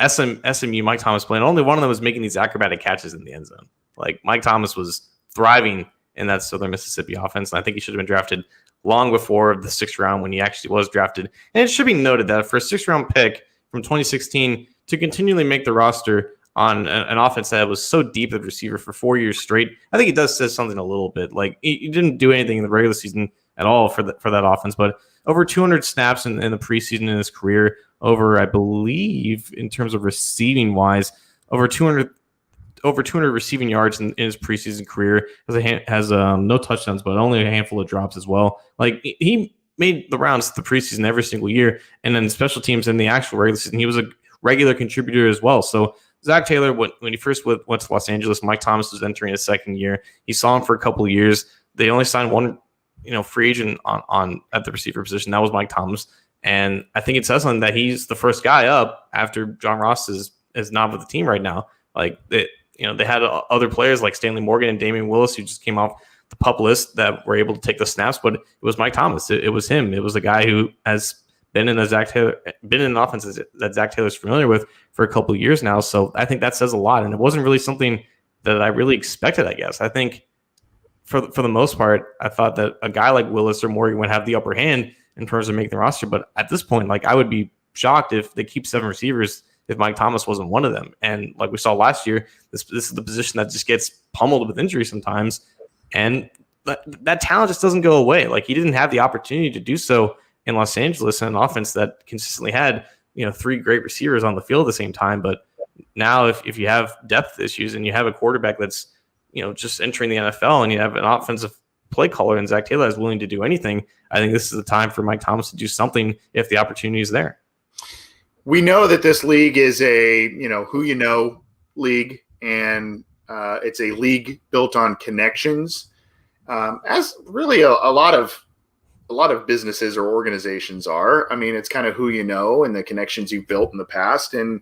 SMU Mike Thomas play, and only one of them was making these acrobatic catches in the end zone. Like, Mike Thomas was thriving in that Southern Mississippi offense, and I think he should have been drafted long before the 6th round when he actually was drafted. And it should be noted that for a 6th-round pick from 2016 to continually make the roster on an offense that was so deep at receiver for 4 years straight, I think it does say something a little bit. Like, he didn't do anything in the regular season at all for that offense. But over 200 snaps in the preseason in his career, over, I believe, in terms of receiving wise, over 200 receiving yards in his preseason career. Has no touchdowns, but only a handful of drops as well. Like, he made the rounds the preseason every single year, and then special teams in the actual regular season, he was a regular contributor as well. So Zach Taylor, when he first went to Los Angeles, Mike Thomas was entering his second year. He saw him for a couple of years. They only signed one, free agent on at the receiver position. That was Mike Thomas, and I think it says something that he's the first guy up after John Ross is not with the team right now. Like, they had other players like Stanley Morgan and Damian Willis who just came off the PUP list that were able to take the snaps, but it was Mike Thomas. It was him. It was a guy who has been in an offense that Zach Taylor's familiar with for a couple of years now. So I think that says a lot, and it wasn't really something that I really expected, I guess. I think for the most part, I thought that a guy like Willis or Morgan would have the upper hand in terms of making the roster. But at this point, like, I would be shocked if they keep 7 receivers if Mike Thomas wasn't one of them. And like we saw last year, this is the position that just gets pummeled with injury sometimes. And that talent just doesn't go away. Like, he didn't have the opportunity to do so in Los Angeles in an offense that consistently had, 3 great receivers on the field at the same time. But now if you have depth issues and you have a quarterback that's, just entering the NFL, and you have an offensive play caller and Zach Taylor is willing to do anything, I think this is the time for Mike Thomas to do something if the opportunity is there. We know that this league is a, league, and it's a league built on connections, as really a lot of businesses or organizations are. I mean, it's kind of who you know and the connections you've built in the past. And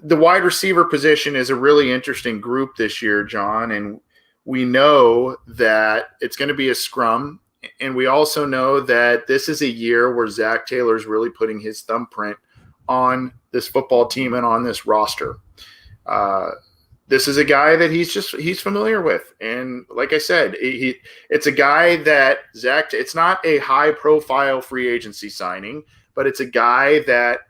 the wide receiver position is a really interesting group this year, John. And we know that it's going to be a scrum. And we also know that this is a year where Zach Taylor's really putting his thumbprint on this football team and on this roster. This is a guy that he's familiar with. And like I said, it's a guy that it's not a high profile free agency signing, but it's a guy that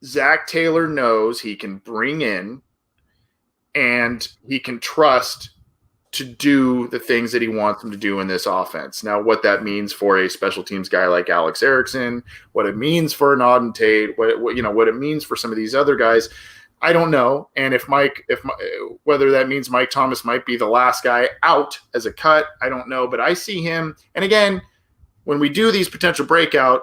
Zach Taylor knows he can bring in and he can trust to do the things that he wants him to do in this offense. Now, what that means for a special teams guy like Alex Erickson, what it means for Auden Tate, what it means for some of these other guys, I don't know. And whether that means Mike Thomas might be the last guy out as a cut, I don't know. But I see him. And again, when we do these potential breakout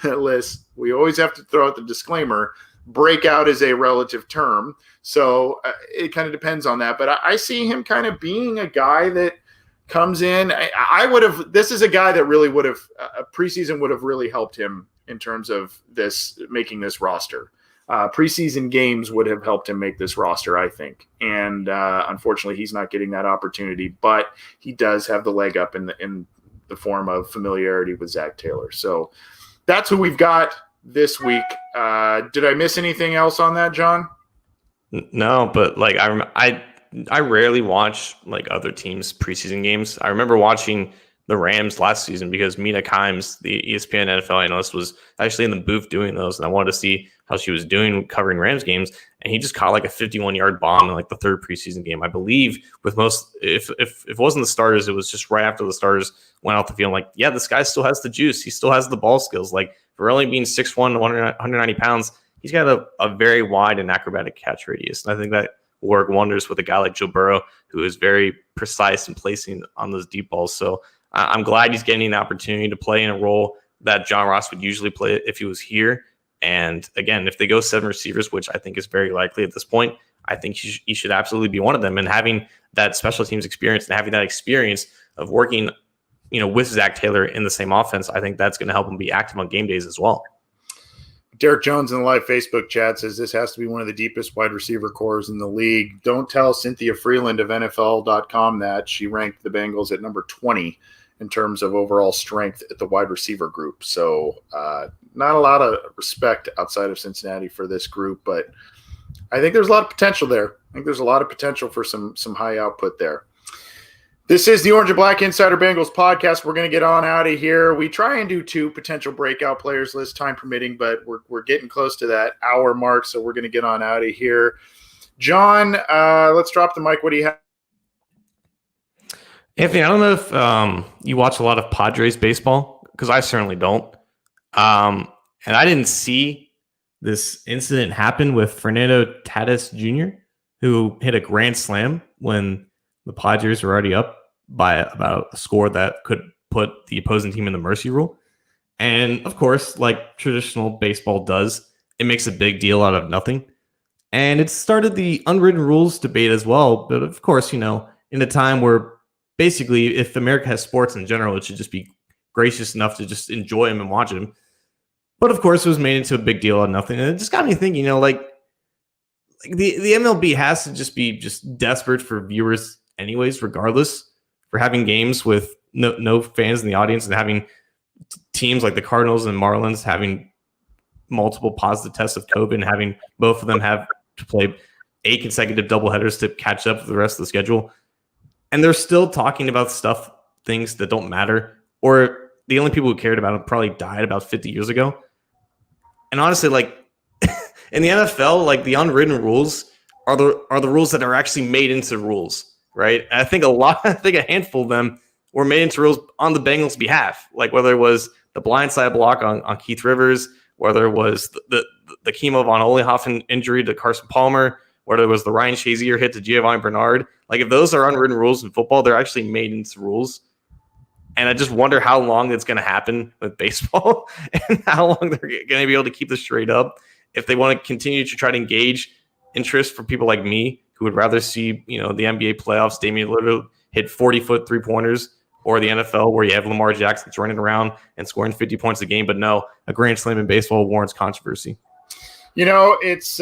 lists, we always have to throw out the disclaimer: breakout is a relative term. So it kind of depends on that. But I see him kind of being a guy that comes in. This is a guy that really would have, a preseason would have really helped him in terms of making this roster. Preseason games would have helped him make this roster, I think. And unfortunately, he's not getting that opportunity, but he does have the leg up in the form of familiarity with Zach Taylor. So that's who we've got this week. Did I miss anything else on that, John? No, but like I rarely watch like other teams' preseason games. I remember watching the Rams last season because Mina Kimes, the ESPN NFL analyst, was actually in the booth doing those, and I wanted to see how she was doing covering Rams games. And he just caught like a 51-yard bomb in like the 3rd preseason game, I believe. With most, if it wasn't the starters, it was just right after the starters went out the field. Like, yeah, this guy still has the juice. He still has the ball skills. Like, for only being 6'1", 190 pounds, he's got a very wide and acrobatic catch radius. And I think that will work wonders with a guy like Joe Burrow, who is very precise in placing on those deep balls. So I'm glad he's getting an opportunity to play in a role that John Ross would usually play if he was here. And again, if they go 7 receivers, which I think is very likely at this point, I think he should absolutely be one of them. And having that special teams experience and having that experience of working, with Zach Taylor in the same offense, I think that's going to help him be active on game days as well. Derek Jones in the live Facebook chat says this has to be one of the deepest wide receiver cores in the league. Don't tell Cynthia Freeland of NFL.com that. She ranked the Bengals at number 20 in terms of overall strength at the wide receiver group. So not a lot of respect outside of Cincinnati for this group, but I think there's a lot of potential there. I think there's a lot of potential for some high output there. This is the Orange and Black Insider Bengals podcast. We're going to get on out of here. We try and do 2 potential breakout players list, time permitting, but we're getting close to that hour mark, so we're going to get on out of here. John, let's drop the mic. What do you have? Anthony, I don't know if you watch a lot of Padres baseball, because I certainly don't. And I didn't see this incident happen with Fernando Tatis Jr., who hit a grand slam when the Padres were already up by about a score that could put the opposing team in the mercy rule. And of course, like traditional baseball does, it makes a big deal out of nothing. And it started the unwritten rules debate as well. But of course, in a time where basically if America has sports in general, it should just be gracious enough to just enjoy them and watch them. But of course, it was made into a big deal out of nothing. And it just got me thinking, like the MLB has to just be just desperate for viewers anyways, regardless, for having games with no fans in the audience and having teams like the Cardinals and Marlins having multiple positive tests of COVID and having both of them have to play 8 consecutive doubleheaders to catch up with the rest of the schedule. And they're still talking about things that don't matter, or the only people who cared about it probably died about 50 years ago. And honestly, like in the NFL, like the unwritten rules are the rules that are actually made into rules, right? And I think a handful of them were made into rules on the Bengals' behalf, like whether it was the blindside block on Keith Rivers, whether it was the Kimo von Olehoffen injury to Carson Palmer, whether it was the Ryan Shazier hit to Giovanni Bernard. Like if those are unwritten rules in football, they're actually made into rules. And I just wonder how long it's going to happen with baseball and how long they're going to be able to keep this straight up if they want to continue to try to engage interest for people like me who would rather see, the NBA playoffs, Damian Lillard hit 40-foot three-pointers, or the NFL where you have Lamar Jackson running around and scoring 50 points a game. But no, a grand slam in baseball warrants controversy. It's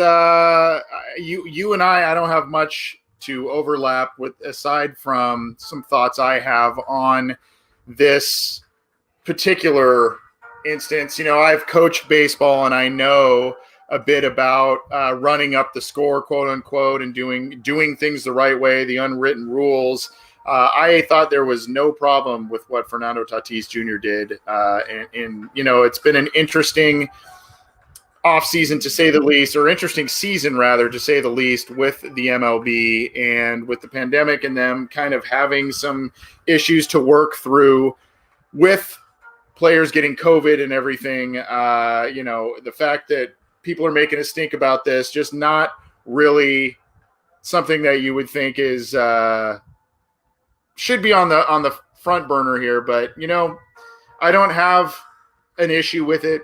you and I don't have much to overlap with aside from some thoughts I have on this particular instance. I've coached baseball and I know a bit about running up the score, quote unquote, and doing things the right way, the unwritten rules. I thought there was no problem with what Fernando Tatis Jr. did. And it's been an interesting offseason to say the least, or interesting season rather, to say the least, with the MLB and with the pandemic and them kind of having some issues to work through with players getting COVID and everything. The fact that people are making a stink about this, just not really something that you would think is should be on the front burner here. But I don't have an issue with it.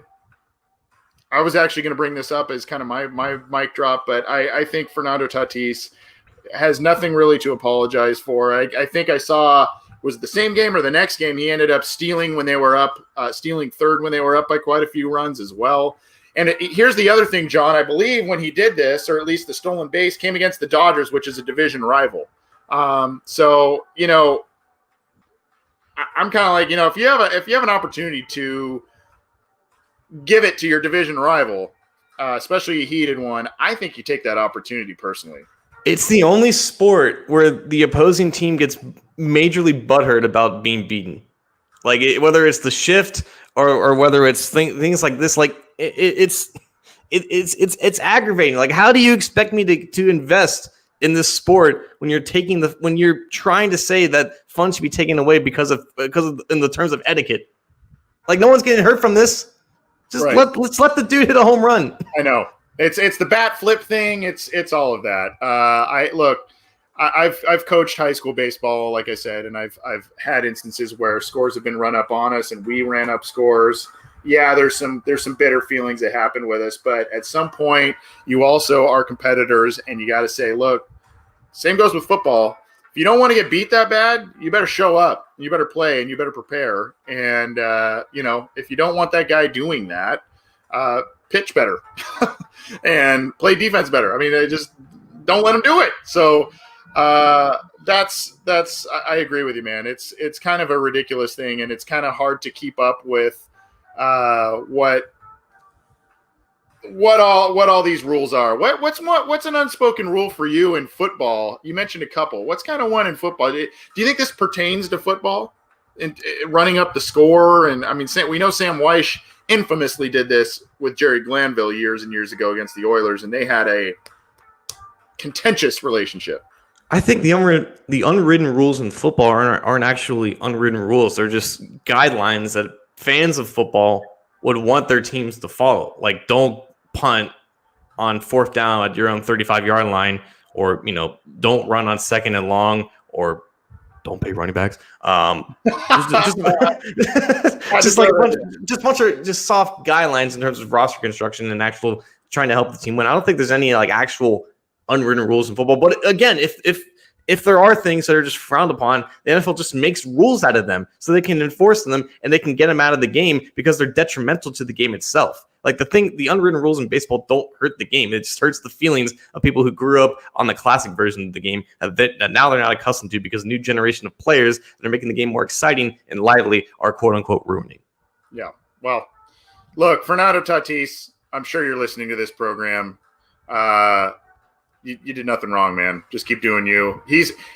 I was actually going to bring this up as kind of my mic drop, but I think Fernando Tatis has nothing really to apologize for. I think I saw, was it the same game or the next game, he ended up stealing when they were up, stealing third when they were up by quite a few runs as well. And here's the other thing, John. I believe when he did this, or at least the stolen base, came against the Dodgers, which is a division rival. So I'm kind of like, if you have an opportunity to give it to your division rival, especially a heated one, I think you take that opportunity personally. It's the only sport where the opposing team gets majorly butthurt about being beaten. Like whether it's the shift or whether it's things like this, like it's aggravating. Like, how do you expect me to invest in this sport when you're trying to say that fun should be taken away because of in the terms of etiquette? Like, no one's getting hurt from this. Just right. Let's let the dude hit a home run. I know it's the bat flip thing. It's all of that. I've coached high school baseball, like I said, and I've had instances where scores have been run up on us and we ran up scores. Yeah, there's some bitter feelings that happen with us, but at some point you also are competitors and you got to say, look, same goes with football. If you don't want to get beat that bad, you better show up, you better play, and you better prepare. And, if you don't want that guy doing that, pitch better and play defense better. I mean, just don't let him do it. So that's I agree with you, man. It's kind of a ridiculous thing, and it's kind of hard to keep up with what all these rules are. What's an unspoken rule for you in football? You mentioned a couple. What's kind of one in football? Do you think this pertains to football and running up the score? And I mean, we know Sam Weish infamously did this with Jerry Glanville years and years ago against the Oilers, and they had a contentious relationship. I think the unwritten rules in football aren't actually unwritten rules. They're just guidelines that fans of football would want their teams to follow. Like, don't punt on 4th down at your own 35-yard line, or don't run on 2nd and long, or don't pay running backs. Just like a bunch of just soft guidelines in terms of roster construction and actual trying to help the team win. I don't think there's any like actual unwritten rules in football. But again, if there are things that are just frowned upon, the NFL just makes rules out of them so they can enforce them and they can get them out of the game because they're detrimental to the game itself. Like the unwritten rules in baseball don't hurt the game. It just hurts the feelings of people who grew up on the classic version of the game that now they're not accustomed to because a new generation of players that are making the game more exciting and lively are quote unquote ruining. Yeah. Well, look, Fernando Tatis, I'm sure you're listening to this program. You did nothing wrong, man. Just keep doing you.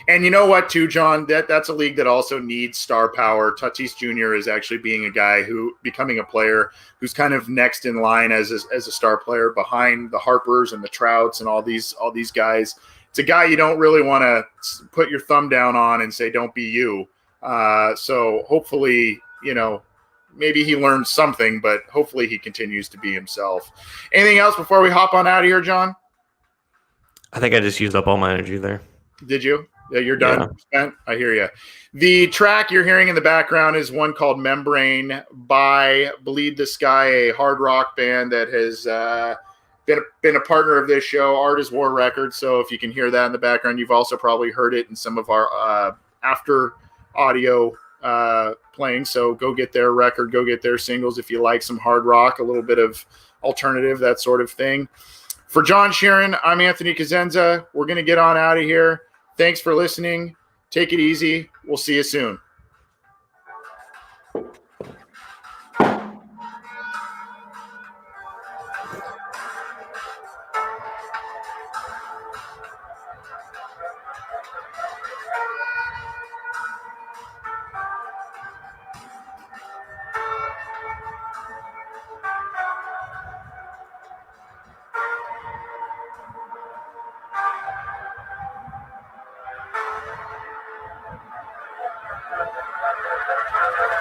And you know what, too, John? That's a league that also needs star power. Tatis Jr. is actually being a guy becoming a player who's kind of next in line as a star player behind the Harpers and the Trouts and all these guys. It's a guy you don't really want to put your thumb down on and say, "Don't be you." So hopefully, maybe he learns something, but hopefully he continues to be himself. Anything else before we hop on out of here, John? I think I just used up all my energy there. Did you? Yeah, you're done. Yeah. I hear you. The track you're hearing in the background is one called Membrane by Bleed the Sky, a hard rock band that has been a partner of this show, Art is War Records. So if you can hear that in the background, you've also probably heard it in some of our after audio playing. So go get their record, go get their singles if you like some hard rock, a little bit of alternative, that sort of thing. For John Sheeran, I'm Anthony Cosenza. We're going to get on out of here. Thanks for listening. Take it easy. We'll see you soon.